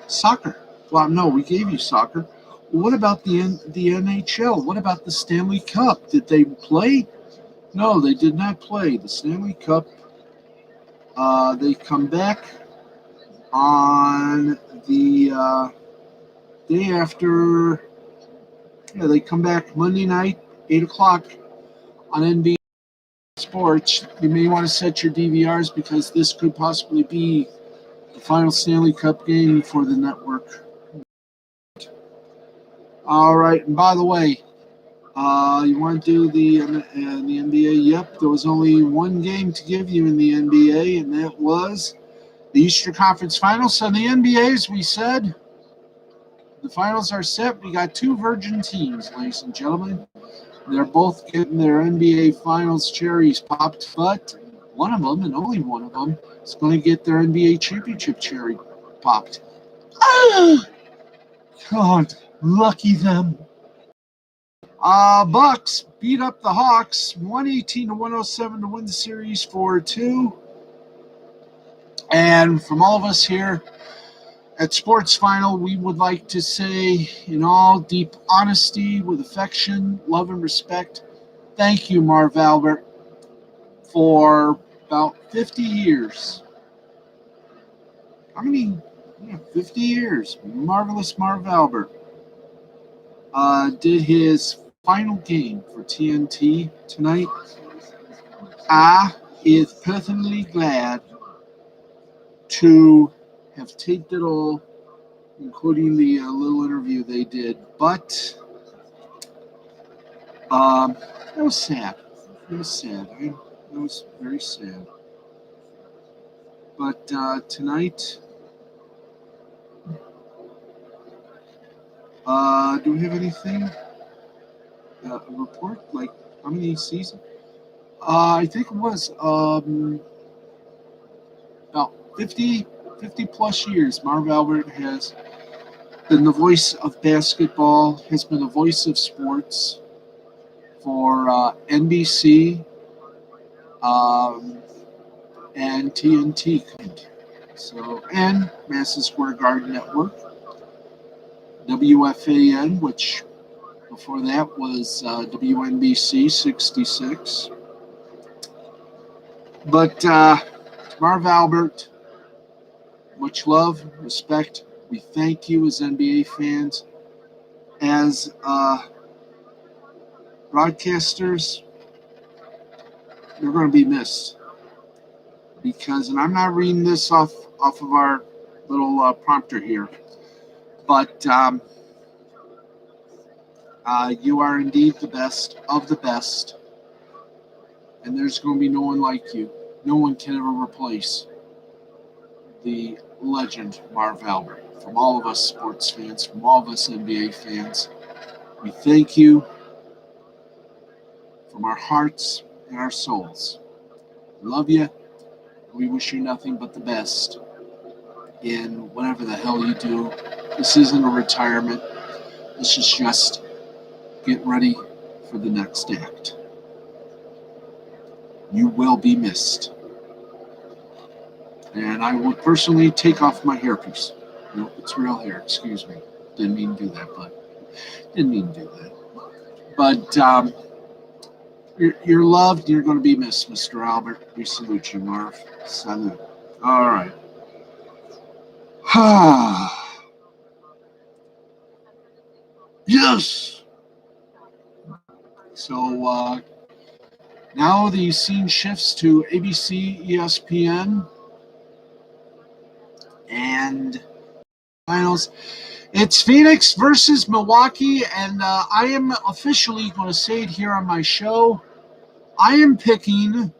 soccer? Well, no, we gave you soccer. What about the NHL? What about the Stanley Cup? Did they play? No, they did not play. The Stanley Cup, they come back on the day after. Yeah, they come back Monday night, 8 o'clock on NBA Sports. You may want to set your DVRs because this could possibly be the final Stanley Cup game for the network. All right, and by the way, you want to do the NBA? Yep, there was only one game to give you in the NBA, and that was the Eastern Conference Finals. So the NBA, as we said, the finals are set. We got two virgin teams, ladies and gentlemen. They're both getting their NBA Finals cherries popped, but one of them, and only one of them, is going to get their NBA Championship cherry popped. God, lucky them. Bucks beat up the Hawks 118-107 to win the series 4-2. And from all of us here at Sports Final, we would like to say, in all deep honesty, with affection, love, and respect, thank you, Marv Albert, for about 50 years. How many? 50 years. Marvelous Marv Albert did his final game for TNT tonight. I is personally glad to have taped it all, including the little interview they did. But it was sad. It was sad. It was very sad. But tonight, do we have anything? A report? Like how many seasons? I think it was about 50 plus years. Marv Albert has been the voice of basketball, has been the voice of sports for NBC and TNT. So, and Madison Square Garden Network, WFAN, which before that was WNBC 66. But Marv Albert, much love, respect. We thank you as NBA fans. As broadcasters, you're going to be missed. Because, and I'm not reading this off of our little prompter here, but you are indeed the best of the best. And there's going to be no one like you. No one can ever replace the legend Marv Albert. From all of us sports fans, from all of us NBA fans, we thank you from our hearts and our souls. Love you. We wish you nothing but the best in whatever the hell you do. This isn't a retirement. This is just get ready for the next act. You will be missed. And I will personally take off my hairpiece. No, it's real hair, excuse me. Didn't mean to do that, But you're loved. You're going to be missed, Mr. Albert. We salute you, Marv. Salute. All right. Yes. So now the scene shifts to ABC, ESPN, and finals. It's Phoenix versus Milwaukee, and I am officially going to say it here on my show. I am picking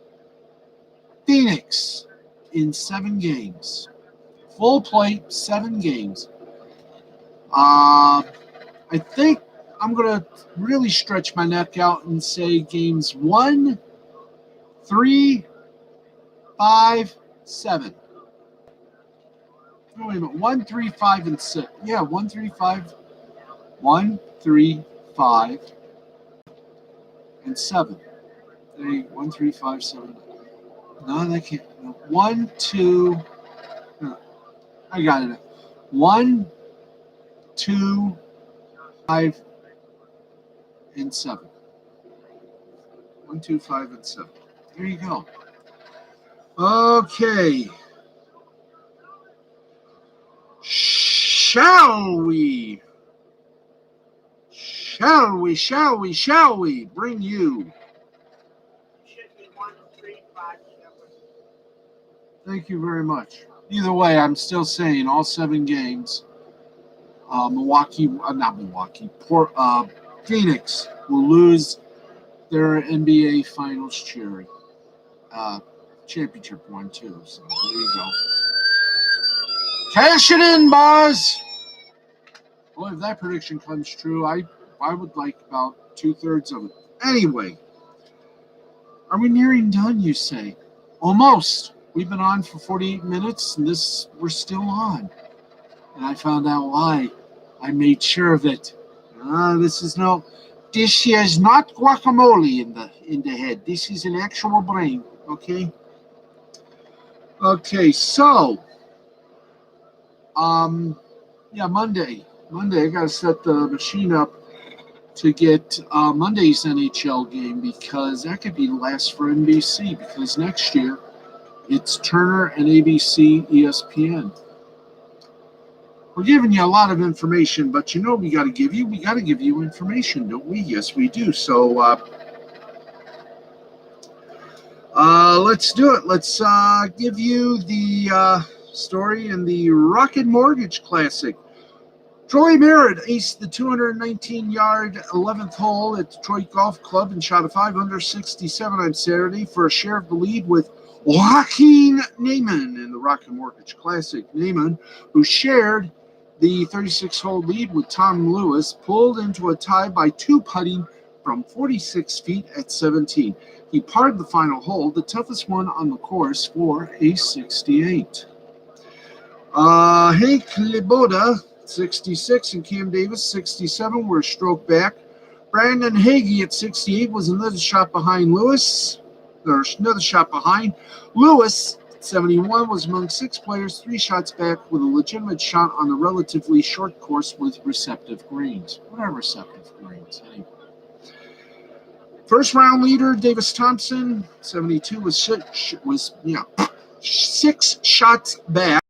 Phoenix in 7 games. Full plate, 7 games. I think I'm going to really stretch my neck out and say games 1, 3, 5, 7. No, wait a minute. 1, 3, 5, and 6. Yeah, 1, 3, 5. 1, 3, 5, and 7. 1, 3, 5, 7. No, that can't. No. 1, 2. No, I got it. 1, 2, 5, and 7. 1, 2, 5, and 7. There you go. Okay. Shall we bring you? Thank you very much. Either way, I'm still saying all 7 games. Phoenix will lose their NBA Finals cherry. Championship one, too. So there you go. Cash it in, boss. Well, if that prediction comes true, I would like about 2/3 of it. Anyway, are we nearing done, you say? Almost. We've been on for 48 minutes, and we're still on. And I found out why. I made sure of it. This is not guacamole in the head. This is an actual brain. Okay. Okay. So, Monday. I gotta set the machine up to get Monday's NHL game because that could be the last for NBC because next year it's Turner and ABC, ESPN. We're giving you a lot of information, but we got to give you information, don't we? Yes, we do. So let's do it. Let's give you the story in the Rocket Mortgage Classic. Troy Merritt aced the 219-yard 11th hole at Detroit Golf Club and shot a 567 on Saturday for a share of the lead with Joaquin Neiman in the Rocket Mortgage Classic. Neiman, who shared the 36-hole lead with Tom Lewis, pulled into a tie by 2 putting from 46 feet at 17. He parred the final hole, the toughest one on the course, for a 68. Hank Liboda, 66, and Cam Davis, 67, were a stroke back. Brandon Hagee at 68 was another shot behind Lewis. There's another shot behind. Lewis, 71, was among 6 players, 3 shots back with a legitimate shot on the relatively short course with receptive greens. What are receptive greens anyway? First round leader, Davis Thompson, 72, was 6 shots back.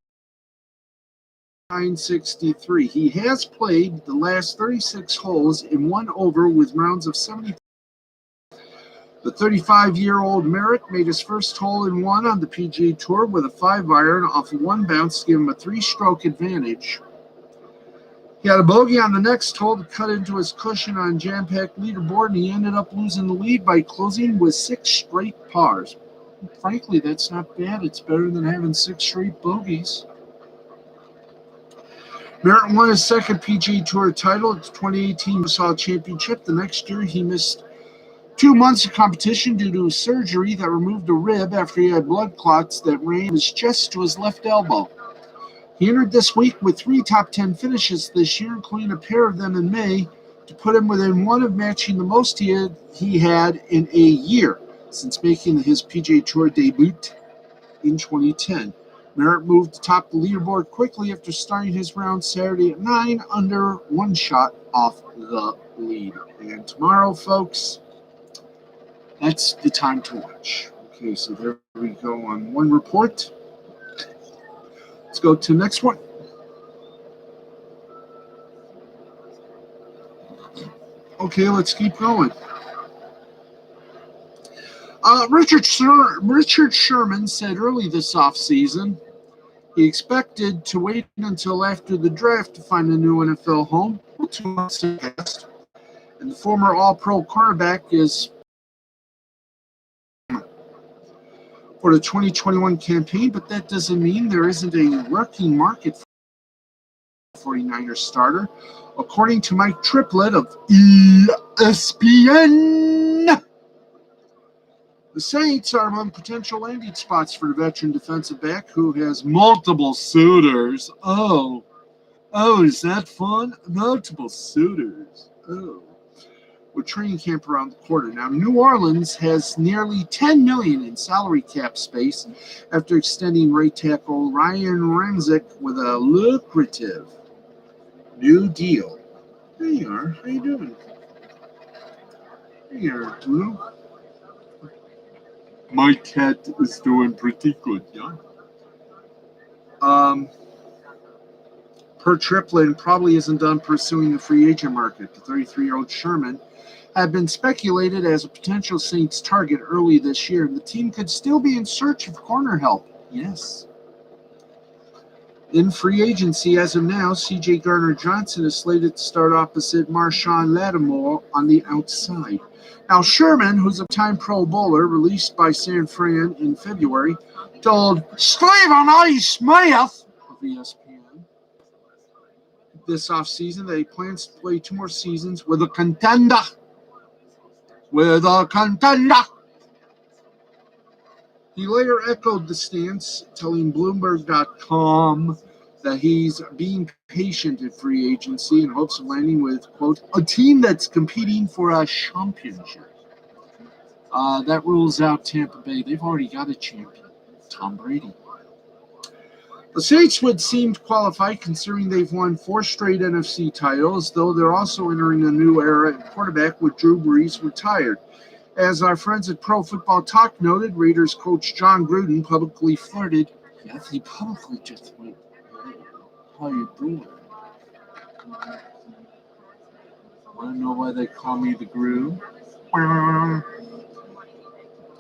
963. He has played the last 36 holes in 1 over with rounds of 70. The 35-year-old Merritt made his first hole in 1 on the PGA Tour with a 5-iron off of 1 bounce to give him a 3-stroke advantage. He had a bogey on the next hole to cut into his cushion on jam-packed leaderboard, and he ended up losing the lead by closing with 6 straight pars. Frankly, that's not bad. It's better than having 6 straight bogeys. Merritt won his second PGA Tour title at the 2018 USADA Championship. The next year, he missed 2 months of competition due to a surgery that removed a rib after he had blood clots that ran his chest to his left elbow. He entered this week with 3 top 10 finishes this year, including a pair of them in May, to put him within 1 of matching the most he had in a year since making his PGA Tour debut in 2010. Merritt moved atop the leaderboard quickly after starting his round Saturday at 9 under 1 shot off the lead. And tomorrow, folks, that's the time to watch. Okay, so there we go on one report. Let's go to the next one. Okay, let's keep going. Richard Sherman said early this offseason he expected to wait until after the draft to find a new NFL home. 2 months have passed, and the former All-Pro quarterback is for the 2021 campaign, but that doesn't mean there isn't a working market for the 49ers starter. According to Mike Triplett of ESPN, the Saints are among potential landing spots for the veteran defensive back who has multiple suitors. Oh, is that fun? Multiple suitors. Oh. With training camp around the corner. Now, New Orleans has nearly $10 million in salary cap space after extending right tackle Ryan Ramczyk with a lucrative new deal. There you are. How you doing? There you are, Bruno. My cat is doing pretty good, yeah. Per Triplett probably isn't done pursuing the free agent market. The 33-year-old Sherman had been speculated as a potential Saints target early this year. The team could still be in search of corner help. Yes. In free agency as of now, C.J. Gardner-Johnson is slated to start opposite Marshawn Lattimore on the outside. Now, Sherman, who's a time Pro Bowler released by San Fran in February, told Stephen A. Smith of ESPN this offseason that he plans to play 2 more seasons with a contender. He later echoed the stance, telling Bloomberg.com that he's being patient at free agency in hopes of landing with, quote, a team that's competing for a championship. That rules out Tampa Bay. They've already got a champion, Tom Brady. The Saints would seem to qualify considering they've won 4 straight NFC titles, though they're also entering a new era at quarterback with Drew Brees retired. As our friends at Pro Football Talk noted, Raiders coach John Gruden publicly flirted. Yes, he publicly just went, how you doing? Want to know why they call me the Groove? That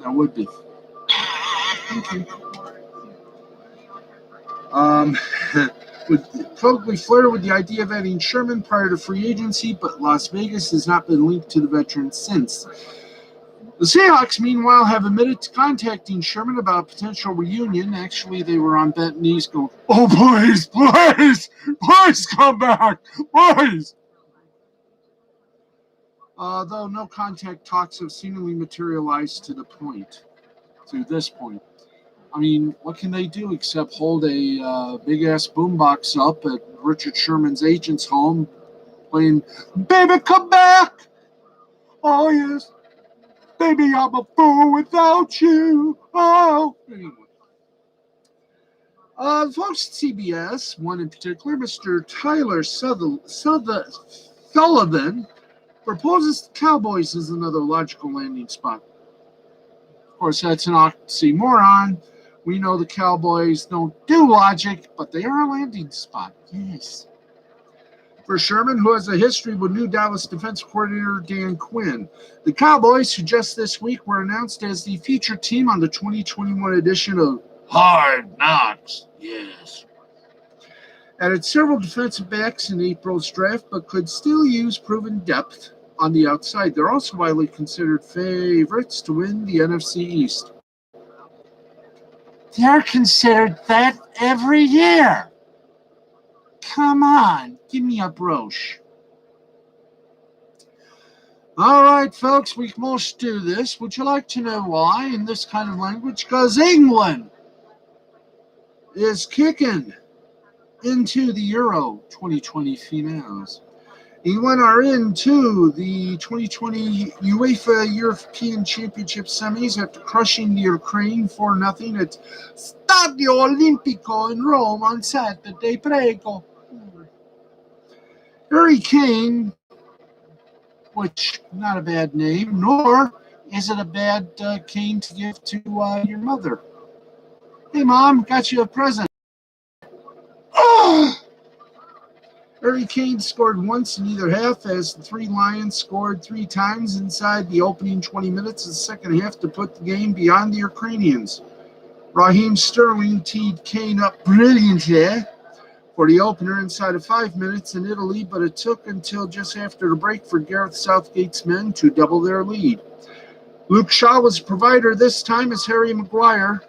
would be. Okay. Publicly flirted with the idea of adding Sherman prior to free agency, but Las Vegas has not been linked to the veteran since. The Seahawks, meanwhile, have admitted to contacting Sherman about a potential reunion. Actually, they were on bent knees going, oh, please come back, please. Though no contact talks have seemingly materialized to this point. I mean, what can they do except hold a big-ass boombox up at Richard Sherman's agent's home playing, baby, come back! Oh, yes. Baby, I'm a fool without you. Oh. Anyway. Folks at CBS, one in particular, Mr. Tyler Sullivan, proposes the Cowboys as another logical landing spot. Of course, that's an oxymoron. We know the Cowboys don't do logic, but they are a landing spot. Yes. For Sherman, who has a history with new Dallas defensive coordinator Dan Quinn. The Cowboys, who just this week were announced as the featured team on the 2021 edition of Hard Knocks. Yes. Added several defensive backs in April's draft, but could still use proven depth on the outside. They're also widely considered favorites to win the NFC East. They're considered that every year. Come on, give me a brooch. All right, folks, we must do this. Would you like to know why in this kind of language? Because England is kicking into the Euro 2020 finals. England are into the 2020 UEFA European Championship semis after crushing the Ukraine 4-0 at Stadio Olimpico in Rome on Saturday. Prego. Harry Kane, which not a bad name, nor is it a bad cane to give to your mother. Hey, Mom, got you a present. Oh! Harry Kane scored once in either half as the three Lions scored 3 times inside the opening 20 minutes of the second half to put the game beyond the Ukrainians. Raheem Sterling teed Kane up brilliantly for the opener inside of 5 minutes in Italy, but it took until just after the break for Gareth Southgate's men to double their lead. Luke Shaw was a provider this time as Harry Maguire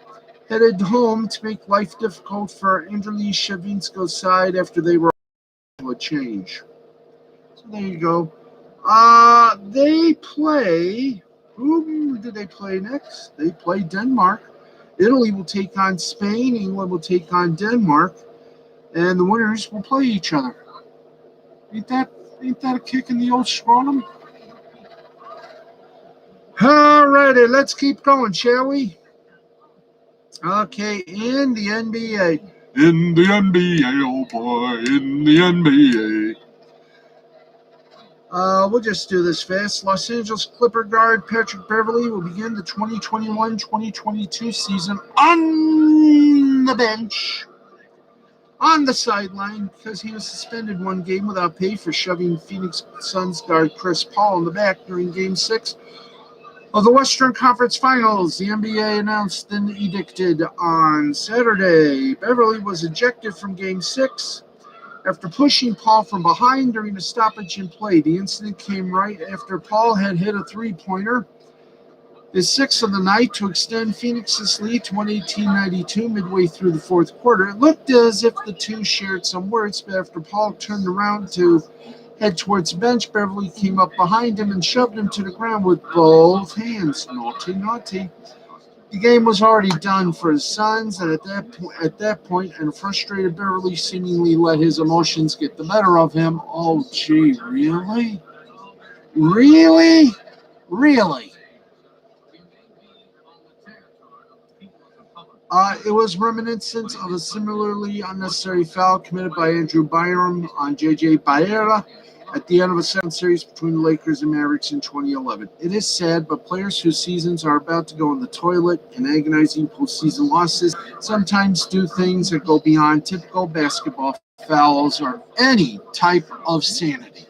headed home to make life difficult for Andriy Shevchenko's side after they were a change. So there you go. They play. Who do they play next? They play Denmark. Italy will take on Spain. England will take on Denmark, and the winners will play each other. Ain't that a kick in the old scrotum? Alrighty, let's keep going, shall we? Okay, in the NBA. In the NBA, oh boy, in the NBA. We'll just do this fast. Los Angeles Clipper guard Patrick Beverley will begin the 2021-2022 season on the bench, on the sideline, because he was suspended one game without pay for shoving Phoenix Suns guard Chris Paul in the back during Game 6 of the Western Conference Finals. The NBA announced and edicted on Saturday. Beverley was ejected from Game 6 after pushing Paul from behind during a stoppage in play. The incident came right after Paul had hit a three-pointer, his 6th of the night, to extend Phoenix's lead to 118-92 midway through the fourth quarter. It looked as if the two shared some words, but after Paul turned around to head towards the bench, Beverley came up behind him and shoved him to the ground with both hands. Naughty, naughty. The game was already done for his Suns, and at that point, and frustrated Beverley seemingly let his emotions get the better of him. Oh, gee, really? Really? Really? It was reminiscent of a similarly unnecessary foul committed by Andrew Byram on J.J. Barea at the end of a 7 series between the Lakers and Mavericks in 2011. It is sad, but players whose seasons are about to go in the toilet and agonizing postseason losses sometimes do things that go beyond typical basketball fouls or any type of sanity.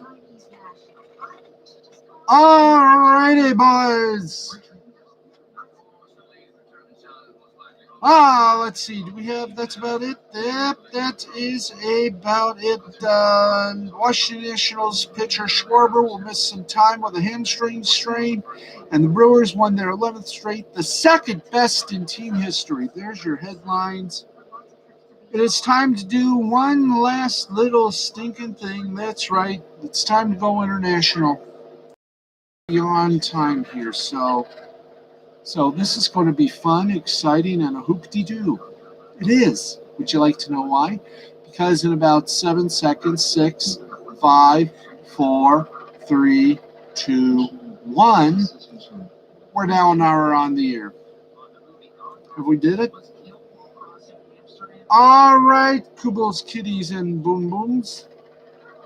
Alrighty, boys. Let's see. Do we have? That's about it. Yep, that is about it. Washington Nationals pitcher Schwarber will miss some time with a hamstring strain, and the Brewers won their 11th straight, the second best in team history. There's your headlines. It is time to do one last little stinking thing. That's right. It's time to go international. On time here, so this is going to be fun, exciting, and a hoop-de-doo. It is. Would you like to know why? Because in about 7 seconds, 6, 5, 4, 3, 2, 1. We're now an hour on the air. Have we did it? All right, Kubo's Kitties and Boom Booms.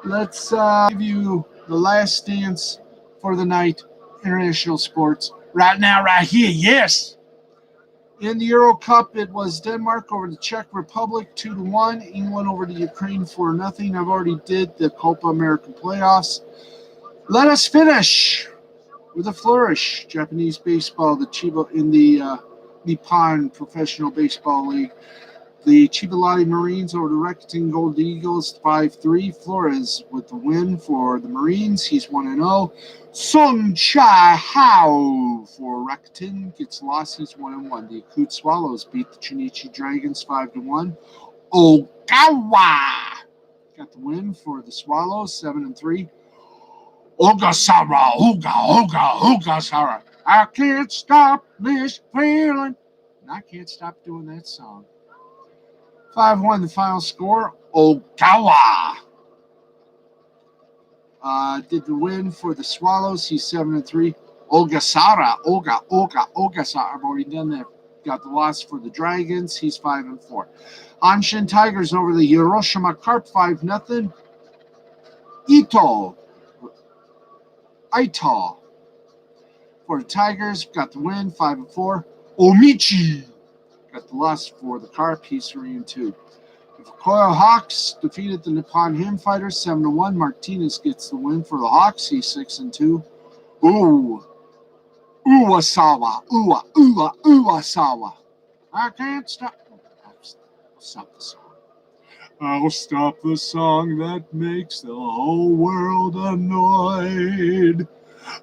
Let's give you the last dance for the night, international sports. Right now, right here, yes. In the Euro Cup, it was Denmark over the Czech Republic 2-1. England over the Ukraine 4-0. I've already did the Copa America playoffs. Let us finish with a flourish. Japanese baseball, the Chiba in the Nippon Professional Baseball League. The Chibalati Marines over the Rakuten Gold Eagles 5-3. Flores with the win for the Marines. He's 1-0. Sung Chai Hao for Rakuten gets lost. He's 1-1. The Akut Swallows beat the Chunichi Dragons 5-1. Ogawa got the win for the Swallows 7-3. Ogasara, Ogasara. I can't stop this feeling. And I can't stop doing that song. 5-1 the final score. Ogawa did the win for the Swallows. He's 7-3. Ogasara. Ogasara. I've already done that. Got the loss for the Dragons. He's 5-4. Anshin Tigers over the Hiroshima Carp 5-0. Ito for the Tigers. Got the win 5-4. Omichi got the loss for the Carp. He's 3-2. The Fukuoka Hawks defeated the Nippon Ham Fighters 7-1. Martinez gets the win for the Hawks. He's 6-2. Uwasawa. I can't stop. Stop the song. I'll stop the song that makes the whole world annoyed.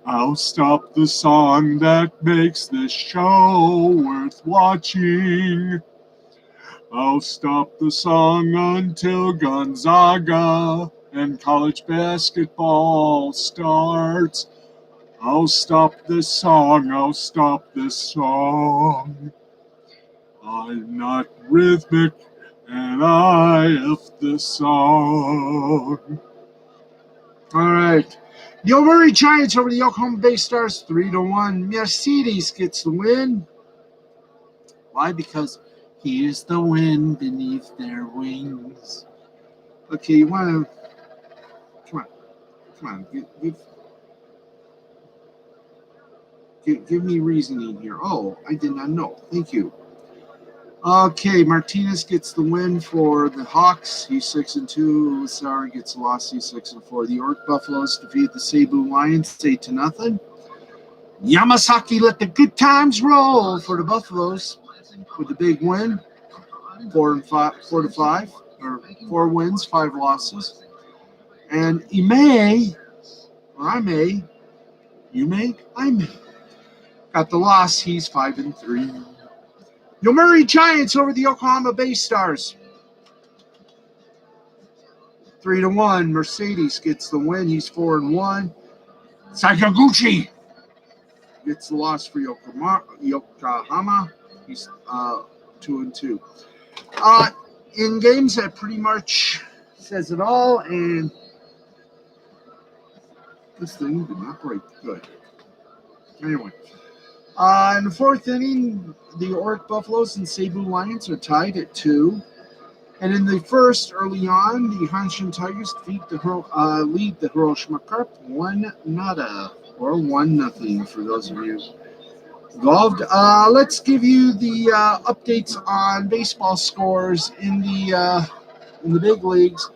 I'll stop the song that makes this show worth watching. I'll stop the song until Gonzaga and college basketball starts. I'll stop this song. I'm not rhythmic, and I F the song. All right. The Yomiuri Giants over the Yokohama Bay Stars 3-1. Mercedes gets the win. Why? Because here's the wind beneath their wings. Okay, you want to... Come on. Give me reasoning here. Oh, I did not know. Thank you. Okay, Martinez gets the win for the Hawks. He's 6-2. Uwasara gets a loss. He's 6-4. The York Buffaloes defeat the Cebu Lions 8-0. Yamasaki let the good times roll for the Buffaloes with the big win. 4-5, or 4 wins, 5 losses. And I may, got the loss. He's 5-3. Yomiuri Giants over the Yokohama Bay Stars 3-1. Mercedes gets the win. He's 4-1. Sakaguchi gets the loss for Yokohama. He's 2-2. In games that pretty much says it all, and this thing did not break good. Anyway, in the 4th inning, the York Buffaloes and Cebu Lions are tied at 2. And in the first, early on, the Hanshin Tigers lead the Hiroshima Carp 1-0, or 1-0 for those of you involved. Let's give you the updates on baseball scores in the big leagues.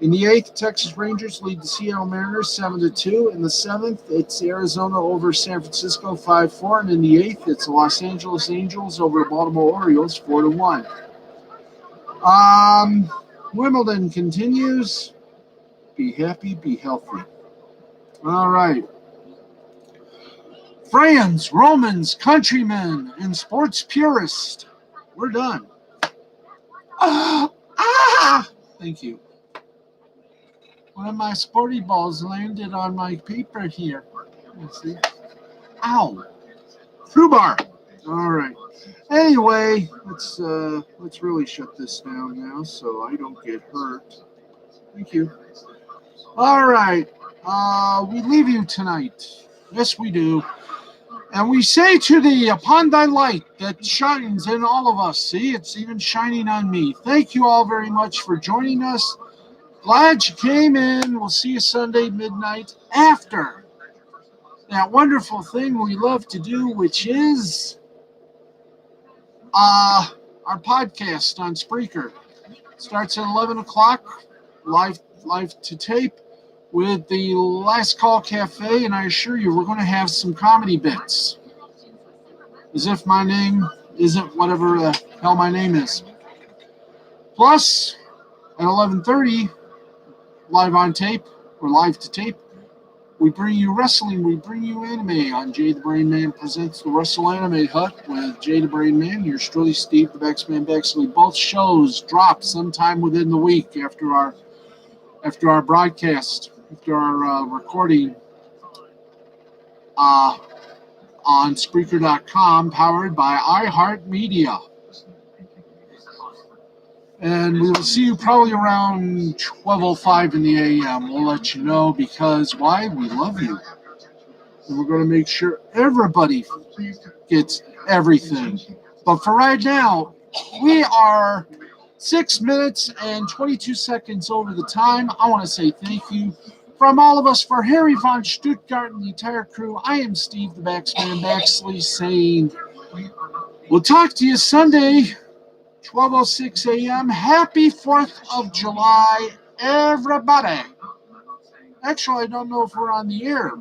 In the 8th, Texas Rangers lead the Seattle Mariners 7-2. In the 7th, it's Arizona over San Francisco 5-4. And in the 8th, it's the Los Angeles Angels over the Baltimore Orioles 4-1. Wimbledon continues. Be happy, be healthy. All right. Friends, Romans, countrymen, and sports purists, we're done. Thank you. One of my sporty balls landed on my paper here. Let's see. Ow. Through bar. All right. Anyway, let's really shut this down now so I don't get hurt. Thank you. All right. We leave you tonight Yes, we do. And we say to thee, upon thy light that shines in all of us, see, it's even shining on me. Thank you all very much for joining us. Glad you came in. We'll see you Sunday midnight after that wonderful thing we love to do, which is our podcast on Spreaker. Starts at 11 o'clock, live to tape with the Last Call Cafe, and I assure you we're going to have some comedy bits. As if my name isn't whatever the hell my name is. Plus, at 11:30, live on tape, or live to tape, we bring you wrestling, we bring you anime on Jay the Brain Man Presents the Wrestle Anime Hut with Jay the Brain Man, yours truly, Steve the Baxman Baxley. Both shows drop sometime within the week after our broadcast, after our recording on Spreaker.com, powered by iHeartMedia. And we will see you probably around 12:05 in the a.m. We'll let you know because why? We love you. And we're going to make sure everybody gets everything. But for right now, we are 6 minutes and 22 seconds over the time. I want to say thank you from all of us for Harry von Stuttgart and the entire crew. I am Steve the Baxman Baxley saying we'll talk to you Sunday, 12:06 a.m. Happy 4th of July, everybody. Actually, I don't know if we're on the air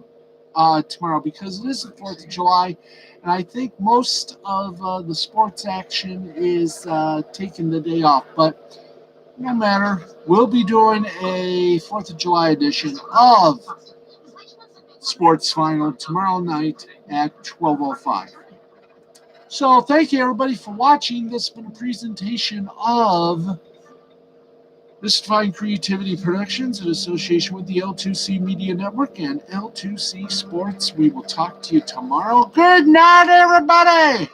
tomorrow because it is the 4th of July, and I think most of the sports action is taking the day off. But no matter, we'll be doing a 4th of July edition of Sports Final tomorrow night at 12:05. So thank you, everybody, for watching. This has been a presentation of Mystifying Creativity Productions in association with the L2C Media Network and L2C Sports. We will talk to you tomorrow. Good night, everybody!